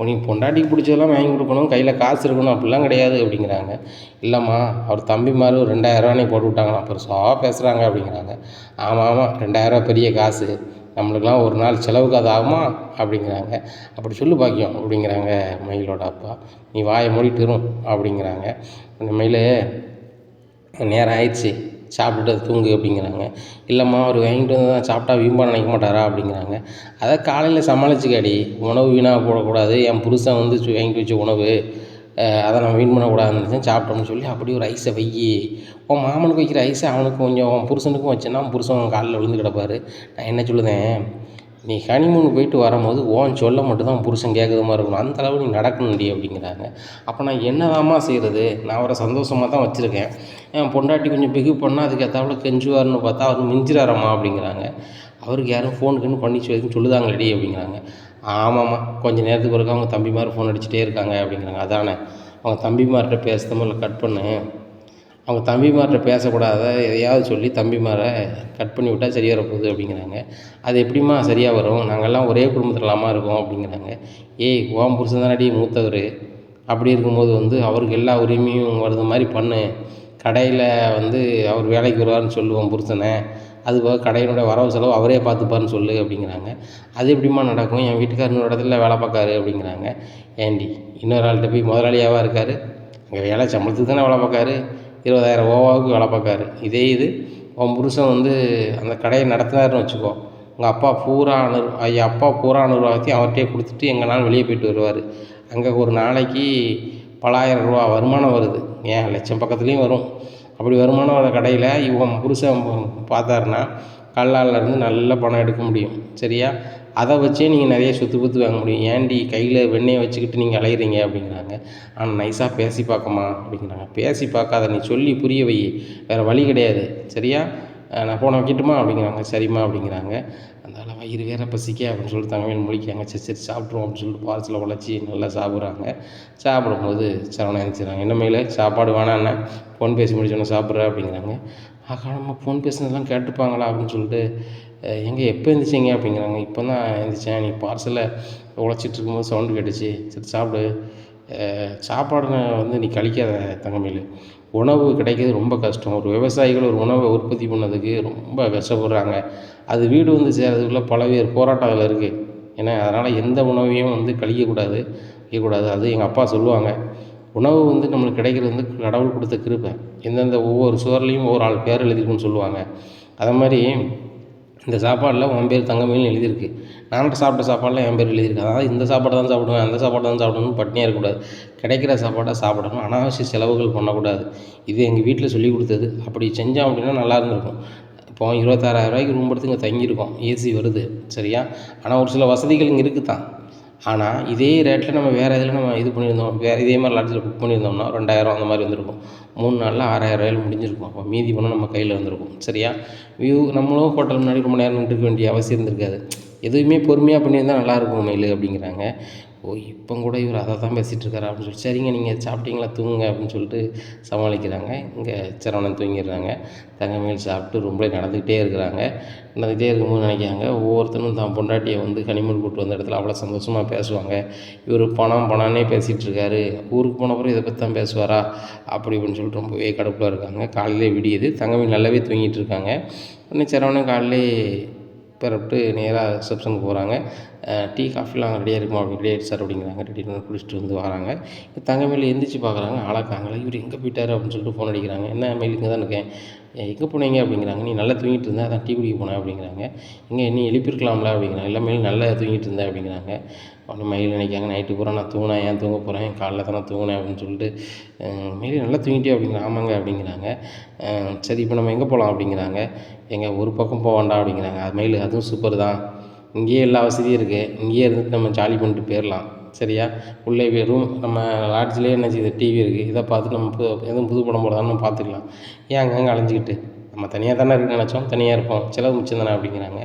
உனக்கு பொண்டாட்டிக்கு பிடிச்சதெல்லாம் வாங்கி கொடுக்கணும், கையில் காசு இருக்கணும், அப்படிலாம் கிடையாது அப்படிங்கிறாங்க. இல்லைம்மா அவர் தம்பிமார் ஒரு 2000 போட்டு விட்டாங்களாம், பெருசாக பேசுகிறாங்க அப்படிங்கிறாங்க. ஆமாம் 2000 பெரிய காசு, நம்மளுக்கெல்லாம் ஒரு நாள் செலவுக்கு அது ஆகுமா அப்படிங்கிறாங்க. அப்படி சொல்லு பாக்கியம் அப்படிங்கிறாங்க மயிலோட அப்பா. நீ வாயை மூடிட்டுரும் அப்படிங்கிறாங்க. அந்த மயில் நேரம் ஆயிடுச்சு சாப்பிட்டுட்டு தூங்கு அப்படிங்கிறாங்க. இல்லைம்மா அவர் வாங்கிட்டு வந்து தான் சாப்பிட்டா வீம்பாக நினைக்க மாட்டாரா அப்படிங்கிறாங்க. அதை காலையில் சமாளிச்சுக்காடி, உணவு வீணாக போடக்கூடாது, என் புருஷன் வந்து வாங்கிட்டு வச்ச உணவு, அதை நம்ம வீண் பண்ணக்கூடாதுன்னு நினச்சேன், சாப்பிட்டோம்னு சொல்லி அப்படி ஒரு ஐஸை வையி, உன் மாமனுக்கு வைக்கிற ஐஸை அவனுக்கு கொஞ்சம் உன் புருஷனுக்கும் வச்சேன்னா உன் புருஷன் காலில் விழுந்து கிடப்பார். நான் என்ன சொல்லுதேன், நீ ஹனிமூனுக்கு போயிட்டு வரும்போது ஓன் சொல்ல மட்டும்தான் புருஷன் கேட்குற மாதிரி இருக்கணும், அந்தளவு நீ நடக்கணும்டி அப்படிங்கிறாங்க. அப்போ நான் என்னதாம்மா செய்கிறது, நான் அவரை சந்தோஷமாக தான் வச்சுருக்கேன், என் பொண்டாட்டி கொஞ்சம் பிஹேவ் பண்ணால் அதுக்கு ஏற்றாப்புல கெஞ்சுவார்னு பார்த்தா அவர் மிஞ்சிறாரம்மா அப்படிங்கிறாங்க. அவருக்கு யாரும் ஃபோனுக்குன்னு பண்ணி சொல்லுதாங்களேடி அப்படிங்கிறாங்க. ஆமாம்மா கொஞ்சம் நேரத்துக்கு ஒருக்கா அவங்க தம்பிமார் ஃபோன் அடிச்சுட்டே இருக்காங்க அப்படிங்கிறாங்க. அதானே அவங்க தம்பிமார்கிட்ட பேசுகிறமோ இல்லை கட் பண்ணு, அவங்க தம்பிமார்கிட்ட பேசக்கூடாத எதையாவது சொல்லி தம்பிமாரை கட் பண்ணி விட்டால் சரியாக வரப்போகுது அப்படிங்கிறாங்க. அது எப்படிம்மா சரியாக வரும், நாங்கள்லாம் ஒரே குடும்பத்திலலாமா இருக்கோம் அப்படிங்கிறாங்க. ஏய் உன் புருஷன் தானடி மூத்தவர், அப்படி இருக்கும்போது வந்து அவருக்கு எல்லா உரிமையும் வருது மாதிரி பண்ணு, கடையில் வந்து அவர் வேலைக்கு வருவார்னு சொல்லுவோம் புருஷனை, அதுபோக கடையினுடைய வரவு செலவு அவரே பார்த்துப்பாருன்னு சொல்லு அப்படிங்கிறாங்க. அது எப்படிம்மா நடக்கும், என் வீட்டுக்கார் இன்னொரு இடத்துல வேலை பார்க்காரு அப்படிங்கிறாங்க. ஏண்டி இன்னொரு ஆள்கிட்ட போய் முதலாளியாவாக இருக்கார், அங்கே வேலை சம்பளத்துக்கு தானே வேலை பார்க்காரு, 20,000 ஓவாவுக்கு வேலை பார்க்காரு. இதே இது உன் புருஷன் வந்து அந்த கடையை நடத்துனாருன்னு வச்சுக்கோ, உங்கள் அப்பா பூரா அனுபவத்தையும் அவர்கிட்டே கொடுத்துட்டு எங்கேனாலும் வெளியே போயிட்டு வருவார், அங்கே ஒரு நாளைக்கு பல ஆயிரம் ரூபா வருமானம் வருது, ஏன் லட்சம் பக்கத்துலேயும் வரும். அப்படி வருமானம் வர கடையில் இவன் புருஷன் பார்த்தாருன்னா கல்லாலேருந்து நல்ல பணம் எடுக்க முடியும். சரியா, அதை வச்சே நீங்கள் நிறைய சொத்து பத்து வாங்க முடியும். ஏன்டி கையில் வெண்ணெயை வச்சுக்கிட்டு நீங்கள் அலையிறீங்க அப்படிங்கிறாங்க. ஆனால் நைஸாக பேசி பார்க்கமா அப்படிங்கிறாங்க. பேசி பார்க்காத, நீ சொல்லி புரிய வை, வேறு வழி கிடையாது, சரியா? நான் ஃபோனை வைக்கட்டுமா அப்படிங்கிறாங்க. சரிம்மா அப்படிங்கிறாங்க. அதனால் வயிறு வேற பசிக்க அப்படின்னு சொல்லிட்டு தங்கவேல் முழிக்காங்க. சரி சரி சாப்பிட்ருவோம் அப்படின்னு சொல்லிட்டு பார்சலை உழைச்சி நல்லா சாப்பிட்றாங்க. சாப்பிடும்போது சரவணன் எழுந்திரிச்சாங்க. என்ன மேலே சாப்பாடு வேணாண்ணே, ஃபோன் பேசி முடிச்சோன்னே சாப்பிட்ற அப்படிங்கிறாங்க. ஆகா, நம்ம ஃபோன் பேசுனதெல்லாம் கேட்டுப்பாங்களா அப்படின்னு சொல்லிட்டு, எங்கே எப்போ எழுந்திரிச்சிங்க அப்படிங்கிறாங்க. இப்போ தான் எழுந்திரிச்சேன், நீ பார்சலை உழைச்சிட்டு இருக்கும்போது சவுண்டு கேட்டுச்சு. சரி சாப்பிடு, சாப்பாடுன்னு வந்து நீ கழிக்காத தங்கமேலு. உணவு கிடைக்கிறது ரொம்ப கஷ்டம். ஒரு விவசாயிகள் ஒரு உணவை உற்பத்தி பண்ணதுக்கு ரொம்ப கஷ்டப்படுறாங்க. அது வீடு வந்து சேர்றதுக்குள்ள பலவேறு போராட்டம் அதில் இருக்குது. ஏன்னா அதனால் எந்த உணவையும் வந்து கழிக்கக்கூடாது, வைக்கக்கூடாது. அது எங்கள் அப்பா சொல்லுவாங்க, உணவு வந்து நம்மளுக்கு கிடைக்கிறது வந்து கடவுள் கொடுத்த கிருபை. எந்தெந்த ஒவ்வொரு சுவர்லேயும் ஒவ்வொரு ஆள் பேர் எழுதிருக்குன்னு சொல்லுவாங்க. அதை மாதிரி இந்த சாப்பாடில் உன் பேர் தங்கமேல்னு எழுதியிருக்கு. நான் சாப்பிட்ட சாப்பாடில் என் பேர் எழுதியிருக்கு. அதாவது இந்த சாப்பாடு தான் சாப்பிடுவேன், அந்த சாப்பாடு தான் சாப்பிடணும்னு பட்டினியாக இருக்கக்கூடாது. கிடைக்கிற சாப்பாடை சாப்பிடணும். அனாவசிய செலவுகள் பண்ணக்கூடாது. இது எங்கள் வீட்டில் சொல்லிக் கொடுத்தது. அப்படி செஞ்சோம் அப்படின்னா நல்லா இருந்திருக்கும். இப்போ 26,000 ரூம் எடுத்து இங்கே தங்கியிருக்கோம், ஏசி வருது, சரியா? ஆனால் ஒரு சில வசதிகள் இங்கே இருக்குது தான். ஆனால் இதே ரேட்டில் நம்ம வேறு இதில் நம்ம இது பண்ணியிருந்தோம், வேறு இதே மாதிரி லாட்ஜில் புக் பண்ணியிருந்தோம்னா 2,000 அந்த மாதிரி வந்திருக்கும். 3 நாளில் 6,000 முடிஞ்சிருக்கும். அப்போ மீதி பணம் நம்ம கையில் வந்திருக்கும், சரியா? நம்மளும் ஹோட்டல் முன்னாடி ரொம்ப நேரம் நின்றுக்க வேண்டிய அவசியம் இருந்திருக்காது. எதுவுமே பொறுமையாக பண்ணியிருந்தால் நல்லாயிருக்கும் மயில் அப்படிங்கிறாங்க. ஓ, இப்போ கூட இவர் அதை தான் பேசிகிட்டு இருக்காரு அப்படின்னு சொல்லிட்டு, சரிங்க நீங்கள் சாப்பிட்டீங்களா, தூங்குங்க அப்படின்னு சொல்லிட்டு சமாளிக்கிறாங்க. இங்கே சரவணன் தூங்கிடுறாங்க. தங்கமேல் சாப்பிட்டு ரூம்லேயே நடந்துக்கிட்டே இருக்கும்போது நினைக்கிறாங்க, ஒவ்வொருத்தரும் தான் பொண்டாட்டியை வந்து ஹனிமூன் கூப்பிட்டு வந்த இடத்துல அவ்வளோ சந்தோஷமாக பேசுவாங்க. இவர் பணம்னே பேசிகிட்டு இருக்காரு, ஊருக்கு போன பிறகு இதை பற்றி தான் பேசுவாரா அப்படி இப்படின்னு சொல்லிட்டு ரொம்பவே கடுப்பில் இருக்காங்க. காலையிலே விடியுது. தங்கமேல் நல்லாவே தூங்கிட்டு இருக்காங்க. உடனே சரவணன் காலையிலே பெறப்பட்டு நேராக ரிசப்ஷனுக்கு போகிறாங்க. டீ காஃபிலாம் ரெடியாக இருக்குமா அப்படி ரெடி ஆகிடுச்சு சார் அப்படிங்கிறாங்க. ரெடி பண்ணி குடிச்சிட்டு வந்து வராங்க. தங்கமேல் எந்திரிச்சு பார்க்குறாங்க, ஆளக்காங்களே, இவர் எங்கே போயிட்டார் அப்படின்னு சொல்லிட்டு ஃபோன் அடிக்கிறாங்க. என்ன மேல் இங்கே தான் இருக்கேன், எங்கே போனீங்க அப்படிங்கிறாங்க. நீ நல்லா தூங்கிட்டு இருந்தேன், அதான் டீ குடிக்க போனேன் அப்படிங்கிறாங்க. நீ எழுப்பியிருக்கலாம்ல அப்படிங்கிறாங்க. இல்லை மேல் நல்லா தூங்கிட்டு இருந்தேன் அப்படிங்கிறாங்க. உடனே மயில் நினைக்காங்க, நைட்டு பூரா நான் தூங்கினேன், ஏன் தூங்க போகிறேன், காலைல தான் நான் தூங்கினேன் அப்படின்னு சொல்லிட்டு, மயில் நல்லா தூங்கிட்டே அப்படிங்கிறாங்க. ஆமாங்க அப்படிங்கிறாங்க. சரி இப்போ நம்ம எங்கே போகலாம் அப்படிங்கிறாங்க. ஒரு பக்கம் போக வேண்டாம் அப்படிங்கிறாங்க. அது மயில் அதுவும் சூப்பர் தான், இங்கேயே எல்லா வசதியும் இருக்குது, இங்கேயே இருந்துட்டு நம்ம ஜாலி பண்ணிட்டு போயிடலாம், சரியா? உள்ளே ரூம் நம்ம லாட்ஜ்லேயே என்ன செய்யுது, டிவி இருக்குது, இதை பார்த்துட்டு நம்ம எதுவும் புது படம் போடுறதான்னு நம்ம பார்த்துக்கலாம். ஏன் அங்கங்கே அலைஞ்சிக்கிட்டு, நம்ம தனியாக தானே இருக்குன்னு நினச்சோம், தனியாக இருப்போம், செலவு மிச்சம் தானே அப்படிங்கிறாங்க.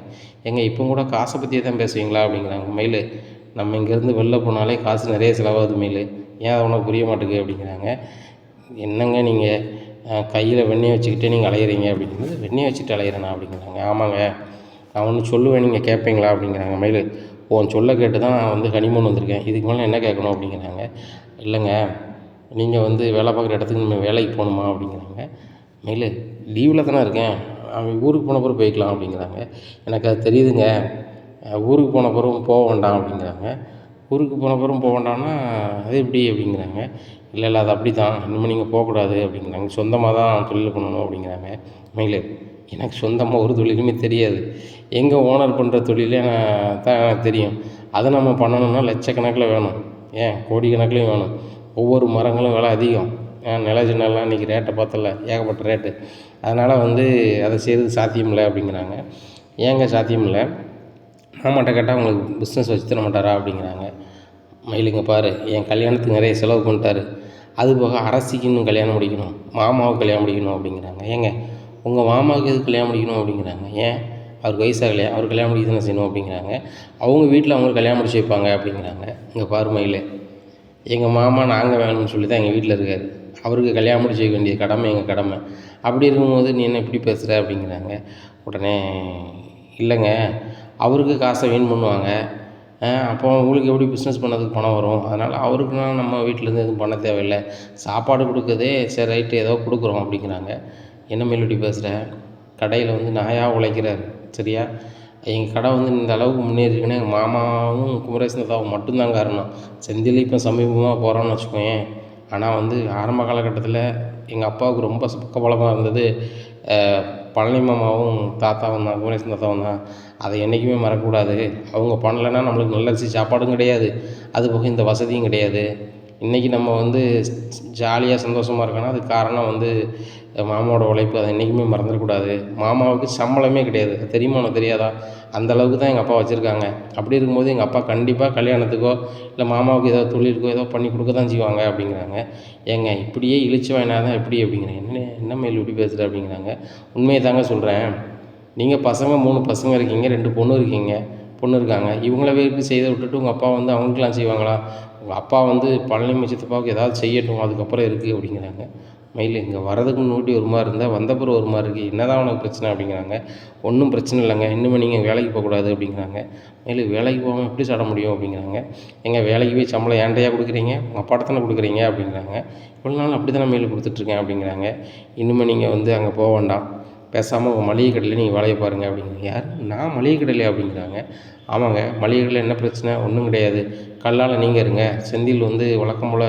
இப்போ கூட காசை பற்றியே தான் பேசுவீங்களா அப்படிங்கிறாங்க. மயில், நம்ம இங்கேருந்து வெளில போனாலே காசு நிறைய செலவாகுது மயில், ஏன் அதை உனக்கு புரிய மாட்டேங்குது அப்படிங்கிறாங்க. என்னங்க நீங்கள் கையில் வெண்ணெயை வச்சுக்கிட்டே நீங்கள் அலையிறீங்க அப்படிங்கிறது. வெண்ணெயை வச்சுட்டு அலையிறேண்ணா அப்படிங்கிறாங்க. ஆமாங்க, நான் ஒன்று சொல்லுவேன், நீங்கள் கேட்பீங்களா அப்படிங்கிறாங்க. மயில், உன் சொல்ல கேட்டு தான் நான் வந்து ஹனிமூன் வந்திருக்கேன், இதுக்கு மேலே என்ன கேட்கணும் அப்படிங்கிறாங்க. இல்லைங்க, நீங்கள் வந்து வேலை பார்க்குற இடத்துக்கு நம்ம வேலைக்கு போகணுமா அப்படிங்கிறாங்க. மயில், லீவில் தானே இருக்கேன், அவன் ஊருக்கு போன பிறகு போய்க்கலாம் அப்படிங்கிறாங்க. எனக்கு அது தெரியுதுங்க, ஊருக்கு போன பிறகும் போக வேண்டாம் அப்படிங்கிறாங்க. ஊருக்கு போன பிறகும் போக வேண்டாம்னா அது எப்படி அப்படிங்கிறாங்க. இல்லை அது அப்படி தான், இனிமேல் நீங்கள் போகக்கூடாது அப்படிங்கிறாங்க. சொந்தமாக தான் தொழில் பண்ணணும் அப்படிங்கிறாங்க. மயில், எனக்கு சொந்தமாக ஒரு தொழிலுமே தெரியாது, எங்கள் ஓனர் பண்ணுற தொழிலே தான் எனக்கு தெரியும். அதை நம்ம பண்ணணும்னா லட்சக்கணக்கில் வேணும், ஏன் கோடிக்கணக்கிலையும் வேணும். ஒவ்வொரு மரங்களும் விலை அதிகம், நில ஜன்னல்லாம் இன்றைக்கி ரேட்டை பார்த்தல, ஏகப்பட்ட ரேட்டு. அதனால் வந்து அதை செய்கிறது சாத்தியம் இல்லை அப்படிங்கிறாங்க. ஏங்க சாத்தியம் இல்லை, மாமாட்ட கேட்டால் உங்களுக்கு பிஸ்னஸ் வச்சு தர மாட்டாரா அப்படிங்கிறாங்க. மயிலுங்க பாரு, என் கல்யாணத்துக்கு நிறைய செலவு பண்ணிட்டாரு, அதுபோக அரசிக்கு இன்னும் கல்யாணம் முடிக்கணும், மாமாவுக்கு கல்யாணம் முடிக்கணும் அப்படிங்கிறாங்க. ஏங்க உங்கள் மாமாவுக்கு எது கல்யாணம் முடிக்கணும் அப்படிங்கிறாங்க. ஏன் அவருக்கு வயசாகலையா, அவர் கல்யாணம் முடிக்க தானே செய்யணும் அப்படிங்கிறாங்க. அவங்க வீட்டில் அவங்களுக்கு கல்யாணம் முடிச்சு வைப்பாங்க அப்படிங்கிறாங்க. இங்கே பாரு மயில், எங்கள் மாமா நாங்கள் வேணும்னு சொல்லி தான் எங்கள் வீட்டில் இருக்கார், அவருக்கு கல்யாணம் முடிச்சு வைக்க வேண்டிய கடமை எங்கள் கடமை. அப்படி இருக்கும்போது நீ என்ன இப்படி பேசுகிற அப்படிங்கிறாங்க. உடனே இல்லைங்க, அவருக்கு காசை வீண் பண்ணுவாங்க, அப்போ உங்களுக்கு எப்படி பிஸ்னஸ் பண்ணதுக்கு பணம் வரும், அதனால் அவருக்குன்னா நம்ம வீட்டிலேருந்து எதுவும் பண்ண தேவையில்லை, சாப்பாடு கொடுக்குறதே சரி ரைட்டு ஏதோ கொடுக்குறோம் அப்படிங்கிறாங்க. என்ன மேல் இப்படி பேசுகிற, கடையில் வந்து நாயாக உழைக்கிறாரு, சரியா? எங்கள் கடை வந்து இந்த அளவுக்கு முன்னேறிக்குன்னா எங்கள் மாமாவும் குமரேசன் தாத்தாவும் மட்டும்தான் காரணம். செந்தில் இப்போ சமீபமாக போகிறோன்னு வச்சுக்கோயேன். ஆனால் வந்து ஆரம்ப காலகட்டத்தில் எங்கள் அப்பாவுக்கு ரொம்ப பக்கபலமாக இருந்தது பழனி மாமாவும் தாத்தாவும் தான், குமரேசன் தாத்தாவும் தான். அதை என்றைக்குமே மறக்கக்கூடாது. அவங்க பண்ணலைன்னா நம்மளுக்கு நல்ல சாப்பாடும் கிடையாது, அதுபோக இந்த வசதியும் கிடையாது. இன்றைக்கி நம்ம வந்து ஜாலியாக சந்தோஷமாக இருக்கோன்னா அதுக்கு காரணம் வந்து மாமாவோட உழைப்பு. அதை என்றைக்குமே மறந்துடக்கூடாது. மாமாவுக்கு சம்பளமே கிடையாது. அது தெரியுமா உனக்கு தெரியாதா? அந்தளவுக்கு தான் எங்கள் அப்பா வச்சுருக்காங்க. அப்படி இருக்கும்போது எங்கள் அப்பா கண்டிப்பாக கல்யாணத்துக்கோ இல்லை மாமாவுக்கு ஏதோ தொழிலுக்கோ ஏதோ பண்ணி கொடுக்க தான் செய்வாங்க அப்படிங்கிறாங்க. ஏங்க இப்படியே இழிச்சு வாங்கினா தான் எப்படி அப்படிங்கிறேன். என்ன மயில் இப்படி பேசுகிற அப்படிங்கிறாங்க. உண்மையை தாங்க சொல்கிறேன். நீங்கள் பசங்க 3 பசங்க இருக்கீங்க, 2 பொண்ணு இருக்காங்க. இவங்கள வெறுப்பு செய்த விட்டுட்டு உங்கள் அப்பா வந்து அவங்களுக்கெல்லாம் செய்வாங்களா? உங்கள் அப்பா வந்து பழனி சித்தப்பாவுக்கு ஏதாவது செய்யட்டும், அதுக்கப்புறம் இருக்குது அப்படிங்கிறாங்க. மயில் இங்கே வரதுக்கு முன்னாடி ஒரு மாதிரி இருந்தால் வந்த பிறகு ஒரு மாதிரி இருக்குது, என்ன தான் உனக்கு பிரச்சனை அப்படிங்கிறாங்க. ஒன்றும் பிரச்சனை இல்லைங்க, இன்னுமே நீங்கள் வேலைக்கு போகக்கூடாது அப்படிங்கிறாங்க. மயில் வேலைக்கு போகாமல் எப்படி சாட முடியும் அப்படிங்கிறாங்க. எங்கள் வேலைக்கு போய் சம்பளம் ஏன்டையா கொடுக்குறீங்க, உங்கள் அப்பாட்ட தானே கொடுக்குறீங்க அப்படிங்கிறாங்க. இவ்வளோ நாள் அப்படி தானே மயில் கொடுத்துட்ருக்கேன் அப்படிங்கிறாங்க. இன்னுமே நீங்கள் வந்து அங்கே போக வேண்டாம், பேசாமல் உங்கள் மளிகை கடையில் நீங்கள் வேலையை பாருங்கள் அப்படிங்கிறாங்க. யார்? நான் மளிகை கடையில் அப்படிங்கிறாங்க. ஆமாங்க, மளிகை கடையில் என்ன பிரச்சனை? ஒன்றும் கிடையாது. கல்லால் நீங்கள் இருங்க, செந்தில் வந்து வழக்கம் போல்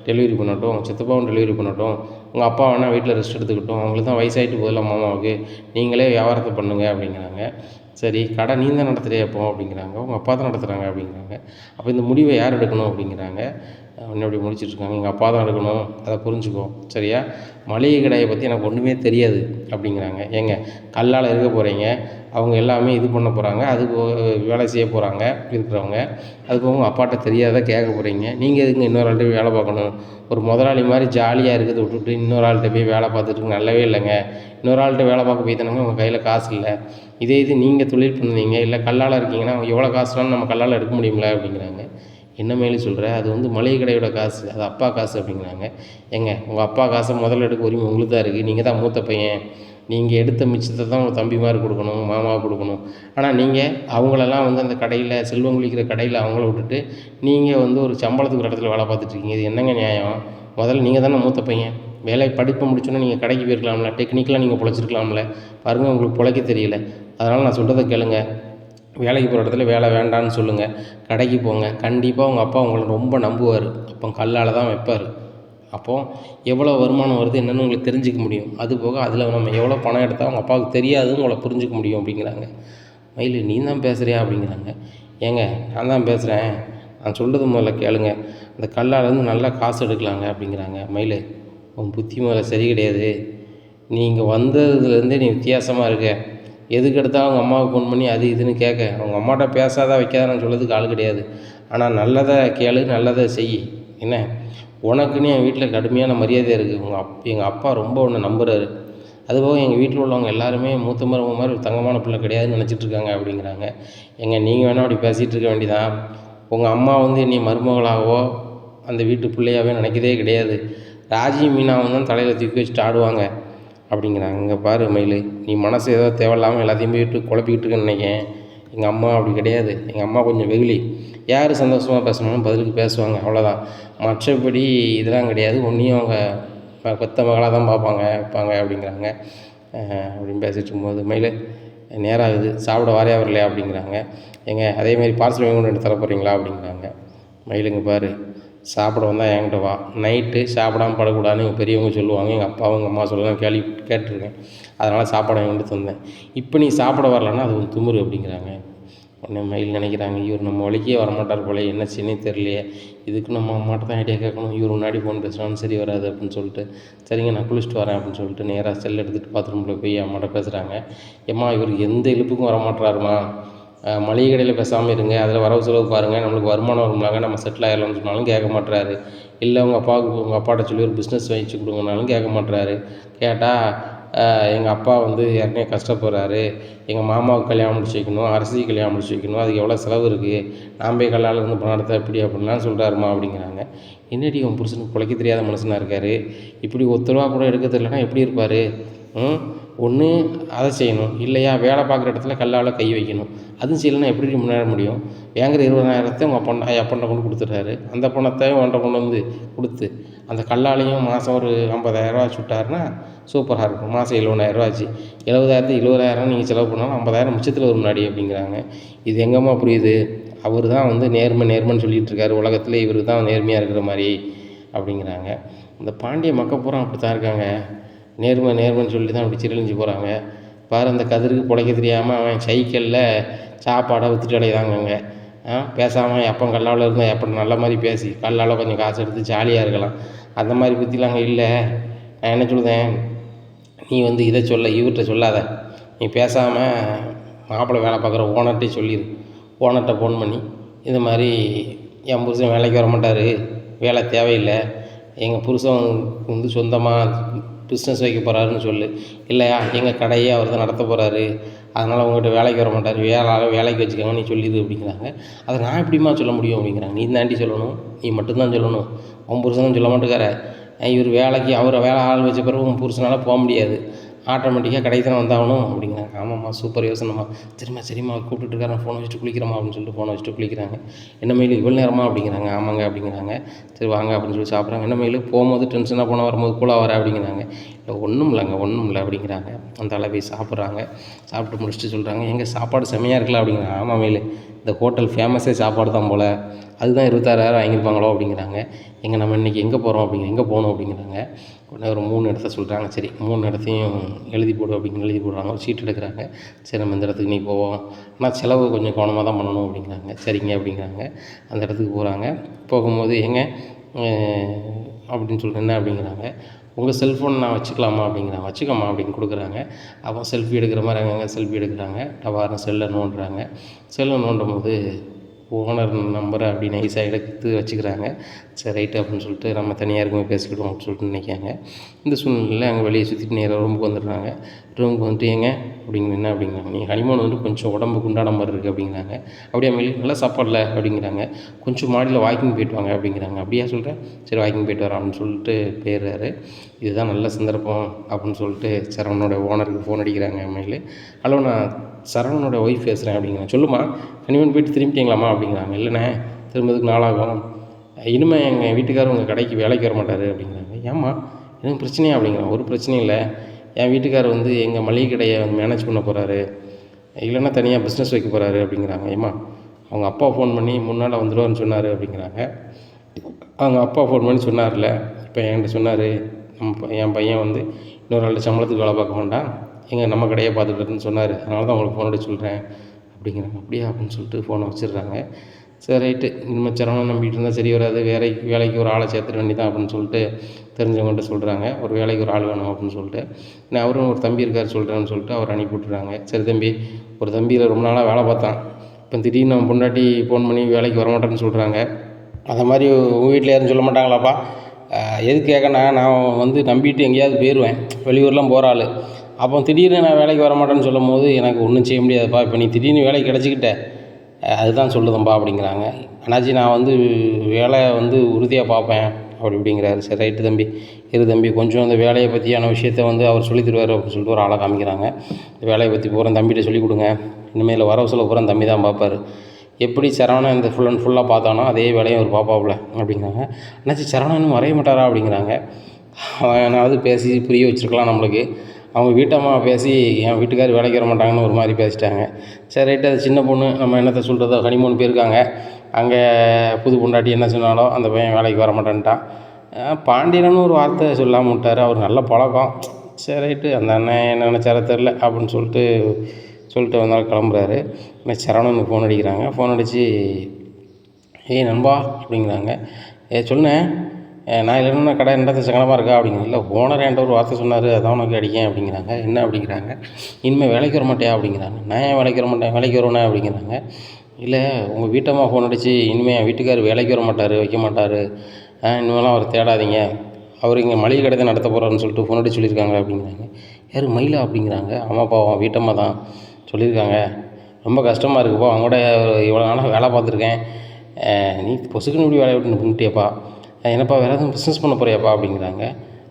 டெலிவரி பண்ணட்டும், சித்தப்பாவும் டெலிவரி பண்ணட்டும், உங்கள் அப்பா வேணால் வீட்டில் ரெஸ்ட் எடுத்துக்கிட்டோம், அவங்களுக்கு தான் வயசாகிட்டு போதில்ல மாமாவுக்கு, நீங்களே வியாபாரத்தை பண்ணுங்கள் அப்படிங்கிறாங்க. சரி, கடை நீ தான் நடத்துகிறியா அப்போ அப்படிங்கிறாங்க. உங்கள் அப்பா தான் நடத்துகிறாங்க அப்படிங்கிறாங்க. அப்போ இந்த முடிவை யார் எடுக்கணும் அப்படிங்கிறாங்க. உடனே அப்படி முடிச்சிட்ருக்காங்க. எங்கள் அப்பா தான் எடுக்கணும், அதை புரிஞ்சுக்கோ சரியா? மளிகை கடையை பற்றி எனக்கு ஒன்றுமே தெரியாது அப்படிங்கிறாங்க. ஏங்க கல்லால் இருக்க போகிறீங்க, அவங்க எல்லாமே இது பண்ண போகிறாங்க, அதுக்கு வேலை செய்ய போகிறாங்க இருக்கிறவங்க, அதுக்கு உங்கள் அப்பாட்ட தெரியாத கேட்க போகிறீங்க. நீங்கள் எதுங்க இன்னொரு ஆள்கிட்ட போய் வேலை பார்க்கணும்? ஒரு முதலாளி மாதிரி ஜாலியாக இருக்கிறத விட்டுட்டு இன்னொரு ஆள்கிட்ட போய் வேலை பார்த்துட்டு நல்லவே இல்லைங்க. இன்னொரு ஆள்கிட்ட வேலை பார்க்க போய் தானங்க உங்கள் கையில் காசு இல்லை. இது நீங்கள் தொழில் பண்ணுவீங்க, இல்லை கல்லால் இருக்கீங்கன்னா எவ்வளோ காசுனாலும் நம்ம கல்லால் எடுக்க முடியுமில்ல அப்படிங்கிறாங்க. என்ன மேலும் சொல்கிற, அது வந்து மளிகை கடையோட காசு, அது அப்பா காசு அப்படிங்கிறாங்க. ஏங்க உங்கள் அப்பா காசை முதல்ல எடுக்க உரிமை உங்களுக்கு தான் இருக்குது, நீங்கள் தான் மூத்த பையன், நீங்கள் எடுத்த மிச்சத்தை தான் உங்கள் தம்பி மாதிரி கொடுக்கணும், மாமாவுக்கு கொடுக்கணும். ஆனால் நீங்கள் அவங்களெல்லாம் வந்து அந்த கடையில் செல்வம் குளிக்கிற கடையில் அவங்கள விட்டுட்டு நீங்கள் வந்து ஒரு சம்பளத்துக்கு ஒரு இடத்துல வேலை பார்த்துட்ருக்கீங்க. இது என்னங்க நியாயம்? முதல்ல நீங்கள் தானே மூத்த பையன், வேலை படிப்பை முடிச்சோன்னே நீங்கள் கடைக்கு போயிருக்கலாம்ல, டெக்னிக்கலாக நீங்கள் பிழைச்சிருக்கலாம்ல. பாருங்கள் உங்களுக்கு பிழைக்க தெரியல. அதனால் நான் சொல்கிறத கேளுங்க, வேலைக்கு போகிற இடத்துல வேலை வேண்டான்னு சொல்லுங்கள், கடைக்கு போங்க. கண்டிப்பாக உங்கள் அப்பா உங்களை ரொம்ப நம்புவார். அப்போ கல்லால் தான் வைப்பார். அப்போது எவ்வளோ வருமானம் வருது என்னென்னு உங்களுக்கு தெரிஞ்சிக்க முடியும். அதுபோக அதில் நம்ம எவ்வளோ பணம் எடுத்தால் உங்கள் அப்பாவுக்கு தெரியாதுன்னு உங்களை புரிஞ்சிக்க முடியும் அப்படிங்கிறாங்க. மயில் நீ தான் பேசுகிறியா அப்படிங்கிறாங்க. ஏங்க நான் தான் பேசுகிறேன், நான் சொல்கிறது முதல்ல கேளுங்க. அந்த கல்லாலேருந்து நல்லா காசு எடுக்கலாங்க அப்படிங்கிறாங்க. மயில் உன் புத்தி முதல்ல சரி கிடையாது, நீ இங்கே வந்ததுலேருந்தே நீ வித்தியாசமாக இருக்க. எதுக்கு எடுத்தாலும் அவங்க அம்மாவுக்கு ஃபோன் பண்ணி அது இதுன்னு கேட்க, அவங்க அம்மாட்ட பேசாத வைக்காதான்னு சொல்கிறதுக்கு ஆள் கிடையாது. ஆனால் நல்லதை கேளு, நல்லதை செய். என்ன உனக்குன்னு என் வீட்டில் கடுமையான மரியாதை இருக்குது. எங்கள் அப்பா ரொம்ப உன்னை நம்புகிறாரு. அதுபோக எங்கள் வீட்டில் உள்ளவங்க எல்லாருமே மூத்த மருமக மாதிரி ஒரு தங்கமான பிள்ளை கிடையாதுன்னு நினச்சிட்ருக்காங்க அப்படிங்கிறாங்க. நீங்கள் வேணால் அப்படி பேசிகிட்டு இருக்க வேண்டியதான். உங்கள் அம்மா வந்து என்னை மருமகளாகவோ அந்த வீட்டு பிள்ளையாகவே நினைக்கிறதே கிடையாது. ராஜி மீனாவும் தான் தலையில் தூக்கி வச்சுட்டு ஆடுவாங்க அப்படிங்கிறாங்க. இங்கே பாரு மயில், நீ மனசு ஏதோ தேவையில்லாமல் எல்லாத்தையும் போயிட்டு குழப்பிக்கிட்டு இருக்கேன்னு நினைக்கிறேன். எங்கள் அம்மா அப்படி கிடையாது. எங்கள் அம்மா கொஞ்சம் வெகுளி, யார் சந்தோஷமாக பேசணும்னு பதிலுக்கு பேசுவாங்க, அவ்வளோதான். மற்றபடி இதெல்லாம் கிடையாது. ஒன்றையும் அவங்க பெத்த மகளாக தான் வைப்பாங்க அப்படிங்கிறாங்க. அப்படின்னு பேசிகிட்டு இருக்கும்போது மயில் நேரம் ஆகுது, சாப்பிட வாரியா வரலையா அப்படிங்கிறாங்க. ஏங்க அதேமாதிரி பார்சல் வாங்கி கொண்டு தர போகிறீங்களா அப்படிங்கிறாங்க. மயிலுங்க பாரு, சாப்பிட வந்தால் என்கிட்ட வா, நைட்டு சாப்பிடாமல் படக்கூடாதுன்னு எங்கள் பெரியவங்க சொல்லுவாங்க, எங்கள் அப்பாவும் எங்கள் அம்மா சொல்லலாம் கேட்டிருக்கேன். அதனால் சாப்பாடு வாங்கி கொண்டு தந்தேன். இப்போ நீ சாப்பிட வரலன்னா அது ஒரு திமிரு அப்படிங்கிறாங்க. உடனே மயில் நினைக்கிறாங்க, இவர் நம்ம வழிக்கே வரமாட்டார் போல, என்ன செய்யனே தெரியலையே, இதுக்கு நம்ம அம்மாட்ட தான் ஐடியா கேட்கணும், இவர் முன்னாடி ஃபோன் பேசுகிறான்னு சரி வராது அப்படின்னு சொல்லிட்டு, சரிங்க நான் குளிச்சுட்டு வரேன் அப்படின்னு சொல்லிட்டு நேராக செல் எடுத்துகிட்டு பாத்ரூமில் போய் அம்மாட்ட பேசுகிறாங்க. ஏம்மா இவர் எந்த இழுப்புக்கும் வரமாட்டாருமா, மளிகை கடையில் பேசாமல் இருங்க, அதில் வரவு செலவு பாருங்கள், நம்மளுக்கு வருமானம் வரும்னாங்க, நம்ம செட்டில் ஆகிடலாம்னு சொன்னாலும் கேட்க மாட்டுறாரு. இல்லை உங்கள் அப்பாட்ட சொல்லி ஒரு பிஸ்னஸ் வச்சு கொடுங்கனாலும் கேட்க மாட்டுறாரு. கேட்டால் எங்கள் அப்பா வந்து ஏற்கனவே கஷ்டப்படுறாரு, எங்கள் மாமாவுக்கு கல்யாணம் முடிச்சு வைக்கணும், அரசிக்கு கல்யாணம் முடிச்சு வைக்கணும், அதுக்கு எவ்வளோ செலவு இருக்குது, நான் போய் கல்லால் இருந்து பணம் எடுத்தால் எப்படி அப்படின்லாம் சொல்கிறாருமா அப்படிங்கிறாங்க. என்னடி உன் புருஷனுக்கு பிழைக்க தெரியாத மனுஷனாக இருக்கார், இப்படி ஒத்த ரூபா கூட எடுக்க தெரியலனா எப்படி இருப்பார்? ஒன்று அதை செய்யணும், இல்லையா வேலை பார்க்குற இடத்துல கல்லால் கை வைக்கணும், அதுவும் செய்யலைன்னா எப்படி முன்னேற முடியும்? வாங்குற 20,000 உங்கள் அப்பன்ட்ட கொண்டு கொடுத்துட்றாரு, அந்த பணத்தை உன்ட்ட கொண்டு வந்து கொடுத்து அந்த கல்லாலையும் மாதம் ஒரு 50,000 சுட்டாருன்னா சூப்பராக இருக்கும். மாதம் 70,000 ஆச்சு, 70,000 நீங்கள் செலவு பண்ணாலும் 50,000 மிச்சத்தில் வரும் முன்னாடி அப்படிங்கிறாங்க. இது எங்கம்மா புரியுது? அவர் தான் வந்து நேர்மைன்னு சொல்லிகிட்டு இருக்காரு உலகத்தில், இவருக்கு தான் நேர்மையாக இருக்கிற மாதிரி அப்படிங்கிறாங்க. இந்த பாண்டிய மக்கள் பூரா அப்படி தான் இருக்காங்க, நேர்மைன்னு சொல்லி தான் அப்படி சிரழிஞ்சு போகிறாங்க. பாரு அந்த கதிருக்கு பிழைக்க தெரியாமல் அவன் சைக்கிளில் சாப்பாடை விற்றுட்டு அலையுதாங்கங்க. பேசாமல் எப்போ கல்லாவில் இருந்தால் எப்போ நல்ல மாதிரி பேசி கல்லால் கொஞ்சம் காசு எடுத்து ஜாலியாக இருக்கலாம். அந்த மாதிரி பற்றிலாம் அங்கே இல்லை. நான் என்ன சொல்லுதேன், நீ வந்து இதை இவர்கிட்ட சொல்லாத, நீ பேசாமல் மாப்பிள்ளை வேலை பார்க்குற ஓனர்கிட்டே சொல்லிடு. ஓனர்கிட்ட ஃபோன் பண்ணி இந்த மாதிரி என் புருஷன் வேலைக்கு வர மாட்டார், வேலை தேவையில்லை, எங்கள் புருஷன் வந்து சொந்தமாக பிஸ்னஸ் வைக்க போகிறாருன்னு சொல்லு. இல்லையா எங்கள் கடையே அவர் தான் நடத்த போகிறாரு, அதனால் உங்கள்கிட்ட வேலைக்கு வர மாட்டார், வேலைக்கு வச்சுக்கோங்க நீ சொல்லிடு அப்படிங்கிறாங்க. அதை நான் எப்படிமா சொல்ல முடியும் அப்படிங்கிறாங்க. நீ தாண்டி சொல்லணும், நீ மட்டும்தான் சொல்லணும், உன் புருஷனும் சொல்ல மாட்டேக்கார. இவர் வேலைக்கு அவரை ஆள் வச்ச பிறகு உன் புருஷனால் போக முடியாது, ஆட்டோமேட்டிக்காக கடைக்கு தானே வந்தாகணும் அப்படிங்கிறாங்க. ஆமாம்மா சூப்பர் யோசனைம்மா, சரிம்மா கூப்பிட்டுருக்காரு, ஃபோனை வச்சுட்டு குளிக்கிறோமா அப்படின்னு சொல்லிட்டு ஃபோனை வச்சுட்டு குளிக்கிறாங்க. என்ன மெயில் இவ்வளோ நேரமா அப்படிங்கிறாங்க. ஆமாங்க அப்படிங்கிறாங்க. சரி வாங்க அப்படின்னு சொல்லி சாப்பிட்றாங்க. என்ன மெயில் போகும்போது டென்ஷனாக போனால் வரும்போது கூலாக வர அப்படிங்கிறாங்க. இல்லை ஒன்றும் இல்லை அப்படிங்கிறாங்க. அந்த அளவு சாப்பிட்றாங்க. சாப்பிட்டு முடிச்சுட்டு சொல்கிறாங்க, எங்கள் சாப்பாடு செம்மையாக இருக்கலாம் அப்படிங்கிறாங்க. ஆமாம் மெயில், இந்த ஹோட்டல் ஃபேமஸே சாப்பாடு தான் போல், அதுதான் 26,000 வாங்கியிருப்பாங்களோ அப்படிங்கிறாங்க. நம்ம இன்றைக்கி எங்கே போகணும் அப்படிங்கிறாங்க. உடனே ஒரு 3 இடத்த சொல்கிறாங்க. சரி 3 இடத்தையும் எழுதி போடு அப்படின்னு எழுதி போடுறாங்க. ஒரு சீட் எடுக்கிறாங்க. சரி நம்ம இந்த இடத்துக்கு நீ போவோம், ஆனால் செலவு கொஞ்சம் கவனமாக தான் பண்ணணும் அப்படிங்கிறாங்க. சரிங்க அப்படிங்கிறாங்க. அந்த இடத்துக்கு போகிறாங்க. போகும்போது அப்படின்னு சொல்லிட்டு என்ன அப்படிங்கிறாங்க, உங்கள் செல்ஃபோன் நான் வச்சுக்கலாமா அப்படிங்கிறாங்க. வச்சுக்கோமா அப்படின்னு கொடுக்குறாங்க. அப்போ செல்ஃபி எடுக்கிற மாதிரி அங்கங்கே செல்ஃபி எடுக்கிறாங்க. டவார்னு செல்லை நோண்டுறாங்க. செல்லை நோண்டும் போது ஓனர் நம்பரை அப்படி நைஸாக எடுத்து வச்சுக்கிறாங்க. சரி ரைட்டு அப்படின்னு சொல்லிட்டு நம்ம தனியாக இருக்கும்போது பேசிக்கிடுவோம் அப்படின்னு சொல்லிட்டு நினைக்காங்க. இந்த சூழ்நிலையில் அங்கே வெளியே சுற்றிட்டு நேராக ரூமுக்கு வந்துடுறாங்க. ரூமுக்கு வந்துட்டு என்ன அப்படிங்கிறாங்க, நீங்கள் ஹனிமூன் வந்துட்டு கொஞ்சம் உடம்பு குண்டான மாதிரி இருக்குது அப்படிங்கிறாங்க. அப்படியே மேலே நல்லா சாப்பாடில்ல அப்படிங்கிறாங்க. கொஞ்சம் மாடியில் வாக்கிங் போயிட்டு வாங்க அப்படிங்கிறாங்க. அப்படியா சொல்கிறேன், சரி வாக்கிங் போயிட்டு வரோம் அப்படின்னு சொல்லிட்டு போயிடுறாரு. இதுதான் நல்ல சந்தர்ப்பம் அப்படின்னு சொல்லிட்டு சரவணனோட ஓனருக்கு ஃபோன் அடிக்கிறாங்க. மேலே ஹலோ நான் சரவணனோட ஒய்ஃப் பேசுகிறேன் அப்படிங்கிறேன். சொல்லுமா ஹனிமூன் போயிட்டு திரும்பிட்டீங்களாம்மா அப்படிங்கிறாங்க. இல்லைண்ணே திரும்பதுக்கு நாளாகும், இனிமேல் எங்கள் வீட்டுக்காரர் உங்கள் கடைக்கு வேலைக்கு வர மாட்டார் அப்படிங்கிறாங்க. ஏம்மா எதுவும் பிரச்சனையா அப்படிங்கிறாங்க. ஒரு பிரச்சனையும் இல்லை, என் வீட்டுக்காரர் வந்து எங்கள் மளிகை கடையை மேனேஜ் பண்ண போகிறாரு, இல்லைன்னா தனியாக பிஸ்னஸ் வைக்க போகிறாரு அப்படிங்கிறாங்க. ஏம்மா அவங்க அப்பா ஃபோன் பண்ணி 3 நாளில் வந்துடுவார்னு சொன்னார் அப்படிங்கிறாங்க. அவங்க அப்பா ஃபோன் பண்ணி சொன்னார்ல, இப்போ என்கிட்ட சொன்னார், என் பையன் வந்து இன்னொரு ஆள் சம்பளத்துக்கு வேலை பார்க்க வேண்டாம், நம்ம கடையை பார்த்துக்கிட்டுன்னு சொன்னார், அதனால தான் உங்களுக்கு ஃபோன் அடிச்சு சொல்கிறேன் அப்படிங்கிறாங்க. அப்படியா அப்படின்னு சொல்லிட்டு ஃபோனை வச்சிடுறாங்க. சரி ரைட்டு, இனிமேல் சரவணன் நம்பிட்டு இருந்தால் சரி வராது, வேலைக்கு ஒரு ஆளை சேர்த்துட வேண்டியதான் அப்படின்னு சொல்லிட்டு தெரிஞ்சவங்கள்ட்ட சொல்கிறாங்க. ஒரு வேலைக்கு ஒரு ஆள் வேணும் அப்படின்னு சொல்லிட்டு. நான் அவரும் ஒரு தம்பி இருக்கார் சொல்கிறேன்னு சொல்லிட்டு அவர் அனுப்பி விட்டுறாங்க. சரி தம்பி, ஒரு தம்பியில் ரொம்ப நாளாக வேலை பார்த்தான், இப்போ திடீர்னு நம்ம பொண்டாட்டி ஃபோன் பண்ணி வேலைக்கு வரமாட்டேன்னு சொல்கிறாங்க. அதை மாதிரி உங்கள் வீட்டில் யாரும் சொல்ல மாட்டாங்களாப்பா? எதுக்கு கேட்கனா, நான் வந்து நம்பிட்டு எங்கேயாவது போயிடுவேன், வெளியூர்லாம் போகிற ஆள், அப்போ திடீர்னு நான் வேலைக்கு வரமாட்டேன்னு சொல்லும் போது எனக்கு ஒன்றும் செய்ய முடியாதுப்பா, இப்போ நீ திடீர்னு வேலைக்கு கிடச்சிக்கிட்ட அதுதான் சொல்லுதம்பா அப்படிங்கிறாங்க. அண்ணாச்சி நான் வந்து வேலை வந்து உறுதியாக பார்ப்பேன் இப்படிங்கிறாரு. சரி ரைட்டு தம்பி, தம்பி கொஞ்சம் அந்த வேலையை பற்றியான விஷயத்த வந்து அவர் சொல்லி தருவார் அப்படின்னு சொல்லிட்டு ஒரு ஆளை காமிக்கிறாங்க. இந்த வேலையை பற்றி பூரா தம்பிகிட்ட சொல்லிக் கொடுங்க, இனிமேல் வரவு செலவு பூரா தம்பி தான் பார்ப்பார், எப்படி சரவணன் இந்த ஃபுல் அண்ட் ஃபுல்லாக பார்த்தானோ அதே வேலையும் அவர் பார்ப்பாப்புல அப்படிங்கிறாங்க. அண்ணாச்சி சரவணன் வரைய மாட்டாரா அப்படிங்கிறாங்க. அவனாவது பேசி புரிய வச்சுருக்கலாம் நம்மளுக்கு, அவங்க வீட்டம்மா பேசி என் வீட்டுக்கார் வேலைக்கு வர மாட்டாங்கன்னு ஒரு மாதிரி பேசிட்டாங்க. சரி ரைட்டு, அது சின்ன பொண்ணு, நம்ம என்னத்தை சொல்கிறது, ஹனிமூன் போயிருக்காங்க, அங்கே புது பொண்டாட்டி என்ன சொன்னாலோ அந்த பையன் வேலைக்கு வர மாட்டேன்ட்டான். பாண்டியன்னு ஒரு வார்த்தை சொல்லாமல் விட்டார், அவர் நல்ல பழக்கம். சரி ரைட்டு, அந்த அண்ணன் என்ன நினச்சார தெரில அப்படின்னு சொல்லிட்டு வந்தாலும் கிளம்புறாரு. சரவணனுக்கு ஃபோன் அடிக்கிறாங்க. ஃபோன் அடித்து நண்பா அப்படிங்கிறாங்க. சொல்லுண்ணேன், நான் இல்லைன்னா கடை என்னத்தை சங்கடமாக இருக்கா அப்படிங்கிறது. இல்லை ஓனர் என்கிட்ட ஒரு வார்த்தை சொன்னார், அதான் உனக்கு அடிக்கேன் அப்படிங்கிறாங்க. என்ன அப்படிங்கிறாங்க. இனிமேல் வேலைக்கு வர மாட்டியா அப்படிங்கிறாங்க. நான் ஏன் வேலைக்கு வர மாட்டேன், வேலைக்கு வருவேனே அப்படிங்கிறாங்க. இல்லை உங்கள் வீட்டம்மா ஃபோன் அடித்து இனிமேல் என் வீட்டுக்கார் வேலைக்கு வர மாட்டார், வைக்க மாட்டார், இனிமேலாம் அவர் தேடாதீங்க, அவர் இங்கே மளிகை கடை தான் நடத்த போகிறாருன்னு சொல்லிட்டு ஃபோன் அடிச்சு சொல்லியிருக்காங்க அப்படிங்கிறாங்க. யார் மயிலா அப்படிங்கிறாங்க. ஆமாப்பா அவன் வீட்டம்மா தான் சொல்லியிருக்காங்க, ரொம்ப கஷ்டமாக இருக்குப்பா, அவங்க கூட இவ்வளோ நாளாக வேலை பார்த்துருக்கேன், நீ பொசுக்குன்னு இப்படி வேலையை விட்டு நின்றுட்டியப்பா, என்னப்பா வேறு எதுவும் பிஸ்னஸ் பண்ண போறியாப்பா அப்படிங்கிறாங்க.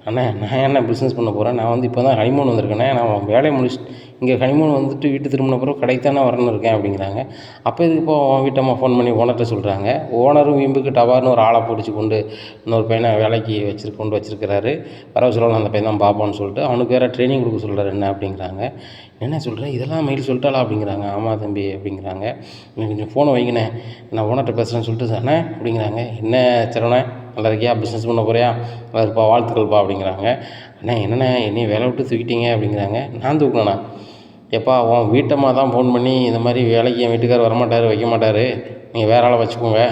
அண்ணா நான் என்ன பிஸ்னஸ் பண்ண போகிறேன், நான் வந்து இப்போ தான் ஹனிமூன் வந்திருக்கேனே, நான் வேலையை முடிச்சுட்டு இங்கே ஹனிமூன் வந்துட்டு வீட்டு திரும்பின பிறகு கடைக்கு தானே வரணும்னு இருக்கேன் அப்படிங்கிறாங்க. அப்போ இதுக்கு உன் வீட்டம்மா ஃபோன் பண்ணி ஓனர்கிட்ட சொல்கிறாங்க. ஓனரும் வீம்புக்கு டவார்னு ஒரு ஆளை பிடிச்சி கொண்டு இன்னொரு பையனை வேலைக்கு கொண்டு வச்சுருக்கிறாரு, வரவு செலவு அந்த பையன் தான் பார்ப்போன்னு சொல்லிட்டு அவனுக்கு வேறு ட்ரைனிங் கொடுக்க சொல்கிறாரு என்ன அப்படிங்கிறாங்க. என்ன சொல்கிறேன், இதெல்லாம் மெயில் சொல்லிட்டாளா அப்படிங்கிறாங்க. ஆமாம் தம்பி அப்படிங்கிறாங்க. எனக்கு கொஞ்சம் ஃபோனை வைங்கினேன், நான் ஓனர்கிட்ட பேசுகிறேன்னு சொல்லிட்டு அண்ணே அப்படிங்கிறாங்க. என்ன சரவணே நல்லா இருக்கியா, பிஸ்னஸ் பண்ண போறியா, நல்லா இருப்பா, வாழ்த்துக்கள்ப்பா அப்படிங்கிறாங்க. அண்ணே என்னண்ணே என்னையும் வேலை விட்டு தூக்கிட்டீங்க அப்படிங்கிறாங்க. நான் தூக்கினேண்ணா, எப்பா உன் வீட்டம்மா தான் ஃபோன் பண்ணி இந்த மாதிரி வேலைக்கு என் வீட்டுக்கார் வரமாட்டார், வைக்க மாட்டார், நீங்கள் வேறு ஆளை வச்சுக்கோங்க.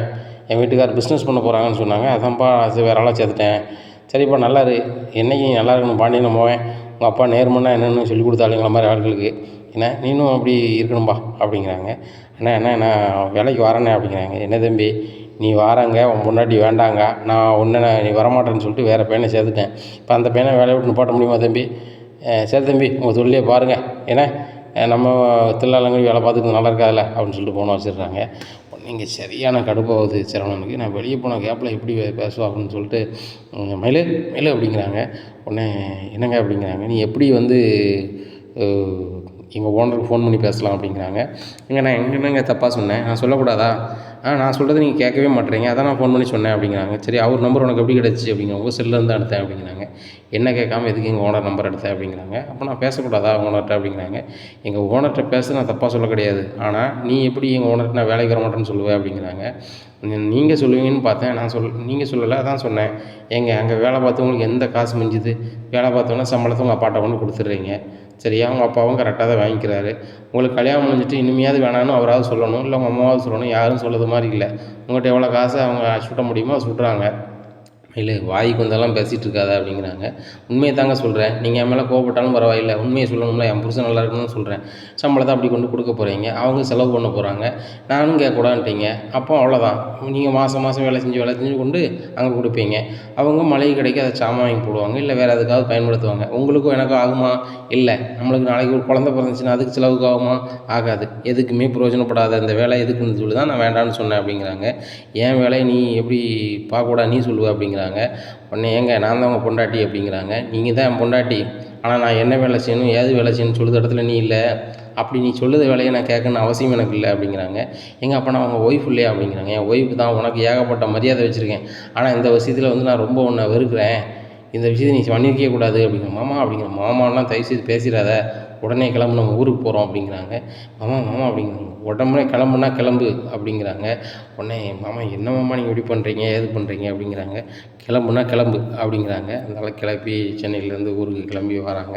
என் வீட்டுக்காரர் பிஸ்னஸ் பண்ண போகிறாங்கன்னு சொன்னாங்க, அதான்ப்பா அது வேறு ஆளாக சேர்த்துட்டேன். சரிப்பா நல்லா இரு, என்னைக்கும் நல்லா இருக்கணும் பாண்டியனை மோவேன். உங்கள் அப்பா நேர்மன்னா என்னென்னு சொல்லி கொடுத்தாளுங்கள மாதிரி ஆட்களுக்கு என்ன நீனும் அப்படி இருக்கணும்பா அப்படிங்கிறாங்க. அண்ணா அண்ணா நான் வேலைக்கு வரேண்ணே அப்படிங்கிறாங்க. என்ன தம்பி நீ வாராங்க, உன் பொண்டாட்டி வேண்டாங்க, நான் ஒன்று நீ வரமாட்டேன்னு சொல்லிட்டு வேறு பையனை சேர்த்துட்டேன். இப்போ அந்த பையனை வேலையை விட்டு நிப்பாட்ட முடியுமா தம்பி? சரி தம்பி உங்கள் தொழிலே பாருங்கள், ஏன்னா நம்ம தில்லாலங்கடி வேலை பார்த்துட்டு நல்லா இருக்காதுல்ல அப்படின்னு சொல்லிட்டு ஃபோனை வச்சிடுறாங்க. இங்கே சரியான கடுப்பாகுது சரவணனுக்கு. நான் வெளியே போன கேப்பில் எப்படி பேசுவா அப்படின்னு சொல்லிட்டு மயிலு மயிலு அப்படிங்கிறாங்க. உடனே என்னங்க அப்படிங்கிறாங்க. நீ எப்படி வந்து எங்கள் ஓனருக்கு ஃபோன் பண்ணி பேசலாம் அப்படிங்கிறாங்க. நான் என்னங்க தப்பாக சொன்னேன், நான் சொல்லக்கூடாதா? நான் சொல்கிறது நீங்கள் கேட்கவே மாட்டேறீங்க, அதான் நான் ஃபோன் பண்ணி சொன்னேன் அப்படிங்கிறாங்க. சரி அவர் நம்பர் உனக்கு எப்படி கிடச்சி அப்படிங்கிறாங்க. உங்கள் செல்லேருந்து தான் எடுத்தேன் அப்படிங்கிறாங்க. என்ன கேட்காம எதுக்கு எங்கள் ஓனர் நம்பர் எடுத்தேன் அப்படிங்கிறாங்க. அப்போ நான் பேசக்கூடாதா ஓனர்கிட்ட அப்படிங்கிறாங்க. எங்கள் ஓனர்கிட்ட பேச நான் தப்பாக சொல்ல கிடையாது, ஆனால் நீ எப்படி எங்கள் ஓனர்கிட்ட நான் வேலைக்கு வர மாட்டேன்னு சொல்லுவேன் அப்படிங்கிறாங்க. நீங்கள் சொல்லுவீங்கன்னு பார்த்தேன், நீங்கள் சொல்லலை, அதான் சொன்னேன். ஏங்க அங்கே வேலை பார்த்தவங்களுக்கு எந்த காசு மிஞ்சுது? வேலை பார்த்தோன்னா சம்பளத்தை உங்கள் அப்பாட்ட கொண்டு கொடுத்துட்றீங்க, சரியா? உங்கள் அப்பாவும் கரெக்டாக தான் வாங்கிக்கிறாரு. உங்களுக்கு கல்யாணம் முடிஞ்சிட்டு இனிமையாவது வேணான்னு அவராவது சொல்லணும், இல்லை உங்கள் அம்மாவாவது சொல்லணும். யாரும் சொல்கிறது மாதிரி இல்லை. உங்கள்கிட்ட எவ்வளோ காசை அவங்க சுட்ட முடியுமோ சுட்டுறாங்க. இல்லை வாய்க்கு வந்தெல்லாம் பேசிகிட்டு இருக்காத அப்படிங்கிறாங்க. உண்மையை தாங்க சொல்கிறேன், நீங்கள் என் மேலே கோவப்பட்டாலும் பரவாயில்லை, உண்மையை சொல்லணும்ல, என் புருஷன் நல்லா இருக்கணும்னு சொல்கிறேன். சம்பளத்தை அப்படி கொண்டு கொடுக்க போகிறீங்க, அவங்க செலவு பண்ண போகிறாங்க, நானும் கேட்கக்கூடாதுன்ட்டீங்க. அப்போ அவ்வளோதான், நீங்கள் மாதம் வேலை செஞ்சு கொண்டு அங்கே கொடுப்பீங்க. அவங்க மளிகை கடைக்கு அதை சாமான் வாங்கி போடுவாங்க, இல்லை வேறு எதுக்காவது பயன்படுத்துவாங்க. உங்களுக்கும் எனக்கும் ஆகுமா? இல்லை. நம்மளுக்கு நாளைக்கு ஒரு குழந்தை பிறந்துச்சுன்னா அதுக்கு செலவுக்கு ஆகுமா? ஆகாது. எதுக்குமே பிரயோஜனப்படாத இந்த வேலை எதுக்குன்னு சொல்லி தான் நான் வேண்டான்னு சொன்னேன் அப்படிங்கிறாங்க. என் வேலையை நீ எப்படி பார்க்கக்கூடாது நீ சொல்லுவ அப்படிங்கிறாங்க. உடனே ஏங்க நான் தான் உங்கள் பொண்டாட்டி அப்படிங்கிறாங்க. நீங்கள் தான் என் பொண்டாட்டி, ஆனால் நான் என்ன வேலை செய்யணும் ஏது வேலை செய்யணும்னு சொல்லுற இடத்துல நீ இல்லை. அப்படி நீ சொல்லுற வேலையை நான் கேட்கணுன்னு அவசியம் எனக்கு இல்லை அப்படிங்கிறாங்க. அப்போ நான் உங்கள் ஒய்ஃப் இல்லையா அப்படிங்கிறாங்க. என் ஒய்ஃப் தான், உனக்கு ஏகப்பட்ட மரியாதை வச்சுருக்கேன், ஆனால் இந்த விஷயத்தில் வந்து நான் ரொம்ப உன்னை வெறுக்கிறேன், இந்த விஷயத்தை நீ பண்ணியிருக்கவே கூடாது அப்படிங்கிற. மாமா அப்படிங்கிற. மாமாலாம் தயவுசெய்து பேசிடாத, உடனே கிளம்பு நம்ம ஊருக்கு போகிறோம் அப்படிங்கிறாங்க. மாமா அப்படிங்கிறாங்க. உடம்புனே கிளம்புனா கிளம்பு அப்படிங்கிறாங்க. உடனே மாமா என்ன மாமா நீங்கள் இப்படி பண்ணுறீங்க ஏது பண்ணுறீங்க அப்படிங்கிறாங்க. கிளம்புனா கிளம்பு அப்படிங்கிறாங்க. அதனால் கிளப்பி சென்னையிலேருந்து ஊருக்கு கிளம்பி வராங்க.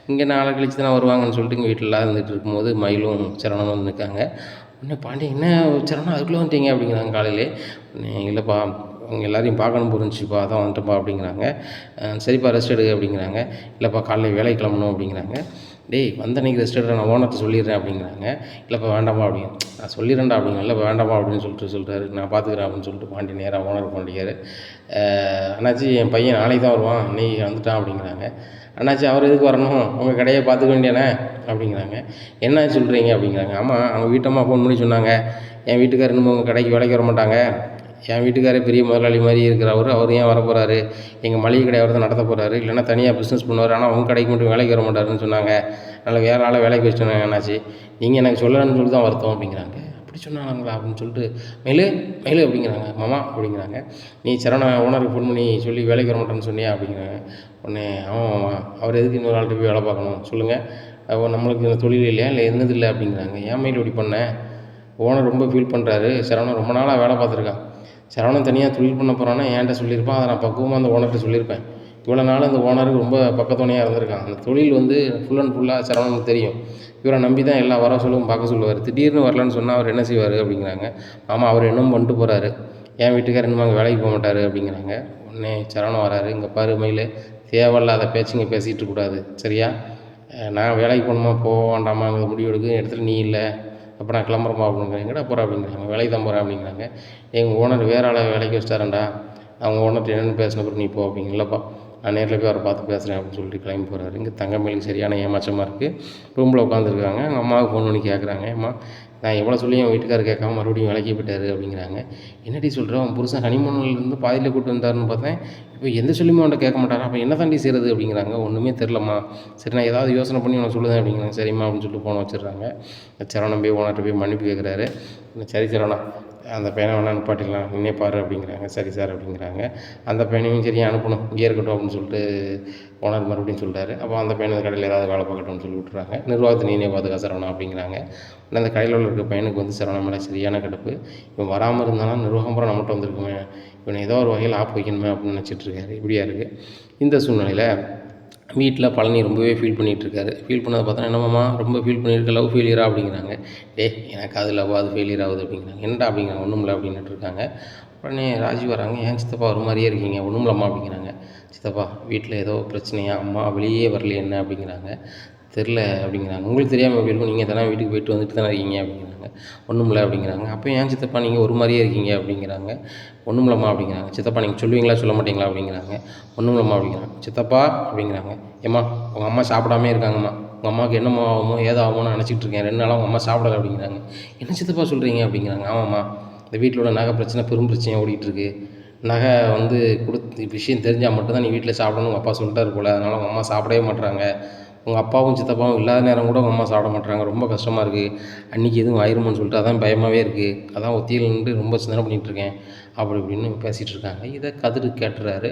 இங்கே நாளை கழிச்சு தான் வருவாங்கன்னு சொல்லிட்டு இங்கே வீட்டிலலாம் இருந்துகிட்டு இருக்கும்போது மயிலும் சரவணனும் வந்து நிற்காங்க. உடனே பாண்டி என்ன சரவணா அதுக்குள்ளே வந்துட்டீங்க அப்படிங்கிறாங்க காலையிலே. இல்லைப்பா அவங்க எல்லாரையும் பார்க்கணும் புரிஞ்சுப்பா, அதான் வந்துட்டப்பா அப்படிங்கிறாங்க. சரிப்பா ரெஸ்ட் எடு அப்படிங்கிறாங்க. இல்லைப்பா காலையில் வேலைக்கு கிளம்பணும் அப்படிங்கிறாங்க. டேய் வந்த அன்றைக்கி ரெஸ்ட் எடுறேன், நான் ஓனர்கிட்ட சொல்லிடுறேன் அப்படிங்கிறாங்க. இல்லைப்பா வேண்டாமா அப்படின்னு. நான் சொல்லிடுறேன்டா அப்படிங்க. இல்லைப்பா வேண்டாமா அப்படின்னு சொல்கிறாரு. நான் பார்த்துக்கிறேன் அப்படின்னு சொல்லிட்டு பாண்டி நேராக ஓனர் பண்ணிக்காரு. அண்ணாச்சி என் பையன் நாளைக்கு தான் வருவான், இன்னைக்கு வந்துட்டான் அப்படிங்கிறாங்க. அண்ணாச்சி அவர் எதுக்கு வரணும், உங்கள் கடையை பார்த்துக்க வேண்டியானே அப்படிங்கிறாங்க. என்ன சொல்கிறீங்க அப்படிங்கிறாங்க. ஆமாம் அவங்க வீட்டம்மா ஃபோன் பண்ணி சொன்னாங்க, என் வீட்டுக்காரர் இன்னும் உங்கள் கடைக்கு வேலைக்கு வர மாட்டாங்க, என் வீட்டுக்காரே பெரிய முதலாளி மாதிரி இருக்கிறவர், அவர் ஏன் வர போகிறாரு, எங்கள் மளிகை கடை அவர் தான் நடத்த போகிறாரு, இல்லைன்னா தனியாக பிஸ்னஸ் பண்ணுவார், ஆனால் உங்கள் கடைக்கு மட்டும் வேலைக்கு வர மாட்டாருன்னு சொன்னாங்க, அதனால் வேறு ஆளை வேலைக்கு வச்சுட்டாங்க. என்னாச்சு நீங்கள் எனக்கு சொல்லலன்னு சொல்லி தான் வருத்தம் அப்படிங்கிறாங்க. அப்படி சொன்னாங்களா அப்படின்னு சொல்லிட்டு மயிலு அப்படிங்கிறாங்க. மாமா அப்படிங்கிறாங்க. நீ சரவண ஓனருக்கு ஃபோன் பண்ணி சொல்லி வேலைக்கு வர மாட்டேன்னு சொன்னியா அப்படிங்கிறாங்க. உடனே ஆமாம் மாமா, அவர் எதுக்கு இன்னொரு ஆள்கிட்ட போய் வேலை பார்க்கணும் சொல்லுங்கள், நம்மளுக்கு இந்த தொழில் இல்லையா இல்லை என்னது இல்லை அப்படிங்கிறாங்க. ஏன் மயில் இப்படி பண்ணேன், ஓனர் ரொம்ப ஃபீல் பண்ணுறாரு, சரவணன் ரொம்ப நாளாக வேலை பார்த்துருக்கான், சரவணன் தனியாக தொழில் பண்ண போகிறான்னா என்கிட்ட சொல்லியிருப்பான், அதை நான் பக்குவமாக அந்த ஓனர்கிட்ட சொல்லியிருப்பேன். இவ்வளோ நாள் அந்த ஓனருக்கு ரொம்ப பக்கத்துணையாக இருந்திருக்கான். அந்த தொழில் வந்து ஃபுல் அண்ட் ஃபுல்லாக சரவணனுக்கு தெரியும். இவரை நம்பி தான் எல்லா வர சொல்லவும் பார்க்க சொல்லுவார். திடீர்னு வரலன்னு சொன்னால் அவர் என்ன செய்வார் அப்படிங்கிறாங்க. ஆமாம் அவர் இன்னும் பண்ணிட்டு போகிறாரு, என் வீட்டுக்காரர் இன்னும் அங்கே வேலைக்கு போக மாட்டார் அப்படிங்கிறாங்க. உடனே சரவணன் வராரு. இங்கே பாரு மயில், தேவையில்லாத பேச்சுங்க பேசிகிட்டு இருக்கக்கூடாது சரியா? நான் வேலைக்கு போகணுமா போக வேண்டாமாங்கிற முடிவு எடுக்க இடத்துல நீ இல்லை, அப்போ நான் கிளம்புறப்பா அப்படிங்கிறாங்க. எங்கடா போகிறேன் அப்படிங்கிறாங்க. வேலைக்கு தான் போகிறேன் அப்படிங்கிறாங்க. எங்கள் ஓனர் வேறு ஆளை வேலைக்கு வச்சிட்டாரண்டா, அவங்க ஓனர்கிட்ட என்னென்னு பேசின பிறகு நீ போ அப்படிங்க. இல்லைப்பா நான் நேரில் போய் அவரை பார்த்து பேசுகிறேன் அப்படின்னு சொல்லிட்டு கிளம்பி போகிறாரு. இங்கே தங்கமயிலுக்கு சரியான ஏமாற்றமாக இருக்குது. ரூமில் உட்காந்துருக்காங்க. அவங்க அம்மாவுக்கு ஃபோன் பண்ணி கேட்குறாங்க. அம்மா நான் எவ்வளோ சொல்லி என் வீட்டுக்காரர் கேட்காம மறுபடியும் வேலைக்கு போயிட்டாரு அப்படிங்கிறாங்க. என்னடி சொல்கிறேன், அவன் புருஷன் ஹனிமூன்லேருந்து பாதியில் கூப்பிட்டு வந்தாருன்னு பார்த்தேன், இப்போ எந்த சொல்லியுமே அவன்கிட்ட கேட்க மாட்டாரா, அப்போ என்ன தாண்டி செய்கிறது அப்படிங்கிறாங்க. ஒன்றுமே தெரிலம்மா, சரி நான் ஏதாவது யோசனை பண்ணி உனக்கு சொல்லுதேன் அப்படிங்கிறாங்க. சரிம்மா அப்படின்னு சொல்லிட்டு ஃபோனை வச்சிடுறாங்க. சரவணன் போய் ஓனர்கிட்ட போய் மன்னிப்பு கேட்குறாரு. சரி சரவணா அந்த பையனை வேணா நிப்பாட்டிக்கலாம், நின்னே பாரு அப்படிங்கிறாங்க. சரி சார் அப்படிங்கிறாங்க. அந்த பையனையும் சரியாக அனுப்பணும், இங்கே இருக்கட்டும் அப்படின்னு சொல்லிட்டு ஓனர் மறுபடியும் சொல்கிறாரு. அப்போ அந்த பையனை கடையில் ஏதாவது வேலை பார்க்கட்டும்னு சொல்லி விட்டுறாங்க. நிர்வாகத்தை நீனே பார்த்துக்கா சரவணா அப்படிங்கிறாங்க. அந்த கடையில் இருக்க பையனுக்கு வந்து சரவணன் மேலே சரியான கடுப்பு. இவன் வராமல் இருந்தாலும் நிர்வாகம் பூரா நம்மகிட்ட வந்திருக்குமே, இவனை ஏதோ ஒரு வகையில் ஆப் வைக்கணுமே அப்படின்னு நினச்சிட்டு இருக்காரு. இப்படியா இருக்குது. இந்த சூழ்நிலையில் வீட்டில் பழனி ரொம்பவே ஃபீல் பண்ணிகிட்ருக்காரு. ஃபீல் பண்ணதை பார்த்தா, என்னம்மாம்மா ரொம்ப ஃபீல் பண்ணியிருக்க, லவ் ஃபெயிலியரா அப்படிங்கிறாங்க. டேய் எனக்கு அது லவ் அது ஃபெயிலியர் ஆகுது அப்படிங்கிறாங்க. என்னடா அப்படிங்கிறாங்க. ஒன்றும் இல்லை அப்படின்னுட்டு இருக்காங்க. உடனே ராஜி வராங்க. ஏன் சித்தப்பா ஒரு மாதிரியே இருக்கீங்க, ஒன்றும் இல்லைம்மா அப்படிங்கிறாங்க. சித்தப்பா வீட்டில் ஏதோ பிரச்சனையா, அம்மா வெளியே வரலையே என்ன அப்படிங்கிறாங்க. தெரில அப்படிங்கிறாங்க. உங்களுக்கு தெரியாமல் எப்படி இருக்கும், நீங்கள் தானே வீட்டுக்கு போயிட்டு வந்துட்டு தானே இருக்கீங்க அப்படிங்கிறாங்க. ஒன்றும் இல்லை அப்படிங்கிறாங்க. அப்போ ஏன் சித்தப்பா நீங்கள் ஒரு மாதிரியே இருக்கீங்க அப்படிங்கிறாங்க. ஒன்றும் இல்லைம்மா அப்படிங்கிறாங்க. சித்தப்பா நீங்கள் சொல்லுவீங்களா சொல்ல மாட்டீங்களா அப்படிங்கிறாங்க. ஒன்றும் இல்லைம்மா அப்படிங்கிறாங்க. சித்தப்பா அப்படிங்கிறாங்க. ஏம்மா உங்கள் அம்மா சாப்பிடாமே இருக்காங்கம்மா, உங்கள் அம்மாவுக்கு என்னம்மா ஆகுமோ ஏதாகுமோன்னு நினச்சிட்டு இருக்கேன், 2 நாளாக உங்கள் அம்மா சாப்பிடலை அப்படிங்கிறாங்க. என்ன சித்தப்பா சொல்கிறீங்க அப்படிங்கிறாங்க. ஆமாம்மா இந்த வீட்டிலோட நகை பிரச்சனை பெரும் பிரச்சனையாக ஓடிட்டுருக்கு. நகை வந்து கொடுத்து விஷயம் தெரிஞ்சால் மட்டும்தான் நீ வீட்டில் சாப்பிடணும்னு உங்கள் அப்பா சொல்லிட்டாரு போல், அதனால் உங்கள் அம்மா சாப்பிடவே மாட்றாங்க. உங்கள் அப்பாவும் சித்தப்பாவும் இல்லாத நேரம் கூட உங்கள் அம்மா சாப்பிட மாட்றாங்க. ரொம்ப கஷ்டமாக இருக்குது. அன்றைக்கி எதுவும் ஆயிருமோன்னு சொல்லிட்டு அதான் பயமாகவே இருக்குது. அதான் ஒத்தியில் நின்று ரொம்ப சிந்தனை பண்ணிகிட்ருக்கேன் அப்படி இப்படின்னு பேசிகிட்டு இருக்காங்க. இதை கதிர் கேட்டுறாரு.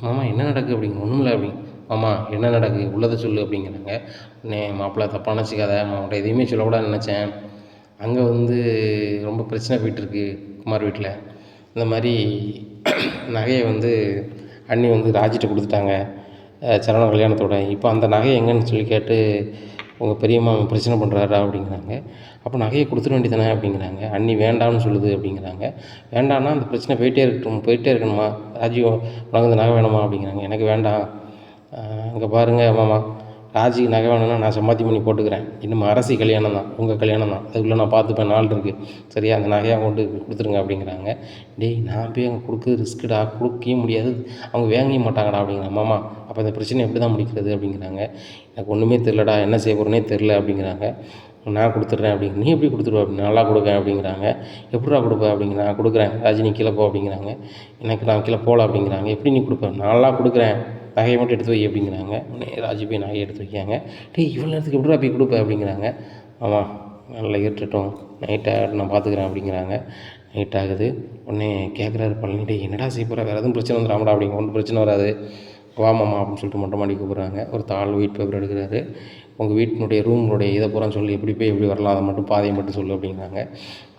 மாமா என்ன நடக்குது அப்படிங்க. ஒன்றும் இல்லை அப்படிங்க. மாமா என்ன நடக்குது உள்ளதை சொல்லு அப்படிங்கிறாங்க. உடனே மாப்பிள்ளை தப்பாக நினச்சிக்காத, அவங்கள்ட்ட எதையுமே சொல்லக்கூடாதுன்னு நினச்சேன். அங்கே வந்து ரொம்ப பிரச்சனை போயிட்டுருக்கு குமார் வீட்டில். இந்த மாதிரி நகையை வந்து அண்ணி வந்து ராஜிட்ட கொடுத்துட்டாங்க சரவண கல்யாணத்தோட. இப்போ அந்த நகை எங்கேன்னு சொல்லி கேட்டு உங்கள் பெரியம்மா பிரச்சனை பண்ணுறாரா அப்படிங்கிறாங்க. அப்போ நகையை கொடுத்துட வேண்டியதானே அப்படிங்கிறாங்க. அண்ணி வேண்டாம்னு சொல்லுது அப்படிங்கிறாங்க. வேண்டான்னா அந்த பிரச்சனை போயிட்டே இருக்கணுமா, ராஜி உனக்கு இந்த நகை வேணுமா அப்படிங்கிறாங்க. எனக்கு வேண்டாம். அங்கே பாருங்கள் மாமா, ராஜிக்கு நகை வேணும்னா நான் சம்பாத்தி பண்ணி போட்டுக்கிறேன். இன்னும் அரசி கல்யாணம் தான், உங்கள் கல்யாணம் தான், அதுக்குள்ளே நான் பார்த்துப்பேன், நாள் இருக்குது சரியா, அந்த நகையை கொண்டு கொடுத்துருங்க அப்படிங்கிறாங்க. டேய் நான் போய் அங்கே கொடுக்குறது ரிஸ்க்குடா, கொடுக்கவே முடியாது, அவங்க வாங்கவே மாட்டாங்கடா அப்படிங்கிறாங்க. மாமா அப்போ இந்த பிரச்சனை எப்படி தான் முடிக்கிறது அப்படிங்கிறாங்க. எனக்கு ஒன்றுமே தெரிலடா, என்ன செய்ய போகிறேனே தெரில அப்படிங்கிறாங்க. நான் கொடுத்துட்றேன் அப்படிங்க. நீ எப்படி கொடுத்துருவ அப்படின்னு. நல்லா கொடுக்கேன் அப்படிங்கிறாங்க. எப்படிடா கொடுப்ப அப்படிங்க. நான் கொடுக்குறேன் ராஜி, நீ கீழே போ அப்படிங்கிறாங்க. எனக்கு நான் கீழே போகல அப்படிங்கிறாங்க. எப்படி நீ கொடுப்ப, நல்லா கொடுக்குறேன், நகையை மட்டும் எடுத்து வை அப்படிங்கிறாங்க. உடனே ராஜி போய் நகையை எடுத்து வைக்காங்க. டேய் இவ்வளோ நேரத்துக்கு எப்படிடா போய் கொடுப்ப அப்படிங்கிறாங்க. ஆமாம் நல்லா இருட்டட்டும், நைட்டாக நான் பார்த்துக்கிறேன் அப்படிங்கிறாங்க. நைட் ஆகுது. உடனே கேட்குறாரு பழனி, டேய் என்னடா செய்ய போகிற, வேறு எதுவும் பிரச்சனை வந்துடாமடா அப்படிங்க. ஒன்றும் பிரச்சனை வராது, வா மாமா அப்படின்னு சொல்லிட்டு மொட்டை மாடி கூப்பிட்றாங்க. ஒரு தாள் ஒயிட் பேப்பர் எடுக்கிறாரு. உங்கள் வீட்டினுடைய ரூமுடைய இதை பூரான்னு சொல்லி எப்படி போய் எப்படி வரலாம், அதை மட்டும் பாதையை மட்டும் சொல்லு அப்படிங்கிறாங்க.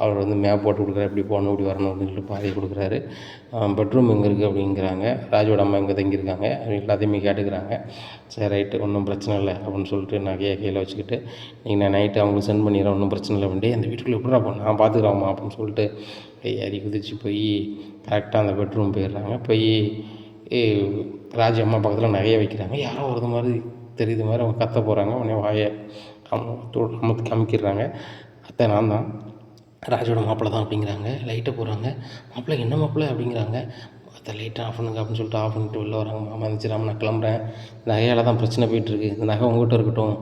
அவர் வந்து மேப் போட்டு கொடுக்குறாரு, எப்படி போகணும் இப்படி வரணும் அப்படின்னு சொல்லிட்டு பாதையை கொடுக்குறாரு. பெட்ரூம் எங்கே இருக்குது அப்படிங்கிறாங்க. ராஜோட அம்மா எங்கே தங்கியிருக்காங்க எல்லாத்தையுமே கேட்டுக்கிறாங்க. சரி ரைட்டு ஒன்றும் பிரச்சனை இல்லை அப்படின்னு சொல்லிட்டு நகையை கையில் வச்சுக்கிட்டு, நீங்கள் நான் நைட்டு அவங்களுக்கு சென்ட் பண்ணிடுறேன், ஒன்றும் பிரச்சனை இல்லை அப்படின்ட்டு, அந்த வீட்டுக்குள்ளே எப்படிடா போகணும், நான் பார்த்துக்கிறேம்மா அப்படின்னு சொல்லிட்டு ஏறி குதிச்சு போய் கரெக்டாக அந்த பெட்ரூம் போயிடுறாங்க. போய் ராஜி அம்மா பக்கத்தில் நகையை வைக்கிறாங்க. யாரோ ஒரு மாதிரி தெரியுது மாதிரி அவங்க கத்த போகிறாங்க. உடனே வாயை அமுக்கிடுறாங்க. அத்தை நான் தான், ராஜோட மாப்பிள்ளை தான் அப்படிங்கிறாங்க. லைட்டை போடுறாங்க. மாப்பிள்ளை என்ன மாப்பிள்ளை அப்படிங்கிறாங்க. அத்தை லைட்டை ஆஃப் பண்ணுங்க அப்படின்னு சொல்லிட்டு ஆஃப் பண்ணிட்டு வெளில வராங்க. மாமா இருந்துச்சுராம நான் கிளம்புறேன், நகையால் தான் பிரச்சனை போயிட்டுருக்கு, இந்த நகை உங்கள்கிட்ட இருக்கட்டும்,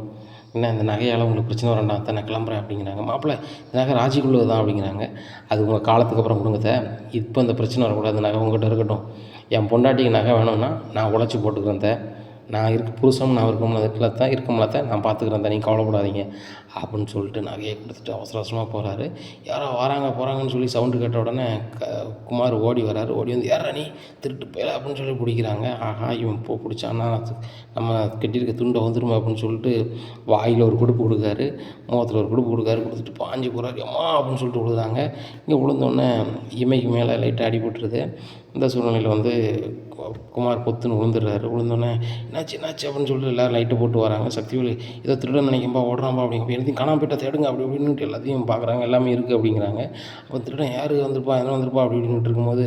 என்ன இந்த நகையால் உங்களுக்கு பிரச்சனை வரண்டாம் அத்தை, நான் கிளம்புறேன் அப்படிங்கிறாங்க. மாப்பிள்ளை இந்த நகை ராஜிக்குள்ளது தான் அப்படிங்கிறாங்க. அது உங்கள் காலத்துக்கு அப்புறம் கொடுங்க, இப்போ இந்த பிரச்சனை வரக்கூடாது, இந்த நகை உங்கள்கிட்ட இருக்கட்டும். என் பொண்டாட்டிக்கு நகை வேணும்னா நான் உழைச்சி போட்டுக்கிறேன், நான் புருஷன் நான் இருக்கோம்ல நான் பார்த்துக்கிறேன், நீங்கள் கவலைப்படாதீங்க அப்படின்னு சொல்லிட்டு நகையை கொடுத்துட்டு அவசர அவசரமாக போகிறாரு. யாரோ வராங்க போகிறாங்கன்னு சொல்லி சவுண்டு கேட்ட உடனே குமார் ஓடி வராரு. ஓடி வந்து யாரா நீ திருட்டு போயில அப்படின்னு சொல்லி பிடிக்கிறாங்க. ஆஹா இவன் பிடிச்சான்னா நம்ம கட்டியிருக்க துண்டை வந்துருமா அப்படின்னு சொல்லிட்டு வாயில் ஒரு கொடுப்பு கொடுக்காரு, முகத்தில் ஒரு கொடுப்பு கொடுத்துட்டு பாஞ்சு போகிறாரு. அம்மா அப்படின்னு சொல்லிட்டு விழுதாங்க. இங்கே விழுந்தோடனே இமைக்கு மேலே லைட்டாக அடிபட்டுருது. இந்த சூழ்நிலையில் வந்து குமார் பொத்துன்னு விழுந்தோடனே என்னாச்சு அப்படின்னு சொல்லிட்டு எல்லோரும் லைட்டை போட்டு வராங்க. சக்திவேல் ஏதோ திருடன் நினைக்கும்பா ஓடுறாம்பா அப்படிங்க, எல்லாத்தையும் காணாம போய்ட்டா தேடுங்க அப்படி இப்படின்ட்டு எல்லாத்தையும் பார்க்குறாங்க. எல்லாமே இருக்குது அப்படிங்கிறாங்க. அப்போ திருடன் யார் வந்திருப்பா என்ன வந்திருப்பா அப்படி இப்படின்ட்டு இருக்கும்போது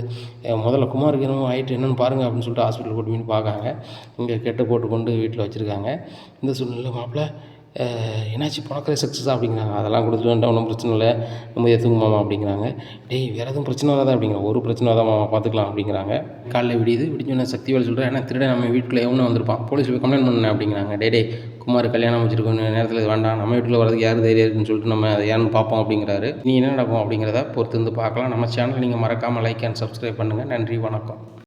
முதல்ல குமாருக்கு என்னமோ ஆகிட்டு என்னென்னு பாருங்கள் அப்படின்னு சொல்லிட்டு ஹாஸ்பிட்டல் போட்டு போய் பார்க்காங்க. இங்கே கெட்ட போட்டு கொண்டு வீட்டில் வச்சுருக்காங்க. இந்த சூழ்நிலையில் மாப்பிள்ளை என்னாச்சு பணக்கிற சக்ஸஸ் அப்படிங்கிறாங்க. அதெல்லாம் கொடுத்துட்டு வந்துட்டு ஒன்றும் பிரச்சனை இல்லை, நம்ம ஏற்றுங்க மாமா அப்படிங்கிறாங்க. டேய் வேறு எதுவும் பிரச்சனை வராதா அப்படிங்கிற, ஒரு பிரச்சனை தான் மாமா பார்த்துக்கலாம் அப்படிங்கிறாங்க. காலையில் விடிஞ்சோன்னே சக்திவேல் சொல்கிறேன், ஏன்னா திருடன் நம்ம வீட்டுக்குள்ளே எவனு வந்திருப்பான், போலீஸ் போய் கம்ப்ளைண்ட் பண்ணேன் அப்படிங்கிறாங்க. டே குமார் கல்யாணம் வச்சுருக்கோம் நேரத்தில் வேண்டாம், நம்ம வீட்டில் வரதுக்கு யார் தைரியம் இருக்குன்னு சொல்லிட்டு நம்ம அதை ஏன்னு பார்ப்போம் அப்படிங்கிறாரு. நீ என்ன நடக்கும் அப்படிங்கிறத பொறுத்து வந்து பார்க்கலாம். நம்ம சேனல் நீங்கள் மறக்காமல் லைக் அண்ட் சப்ஸ்கிரைப் பண்ணுங்கள். நன்றி, வணக்கம்.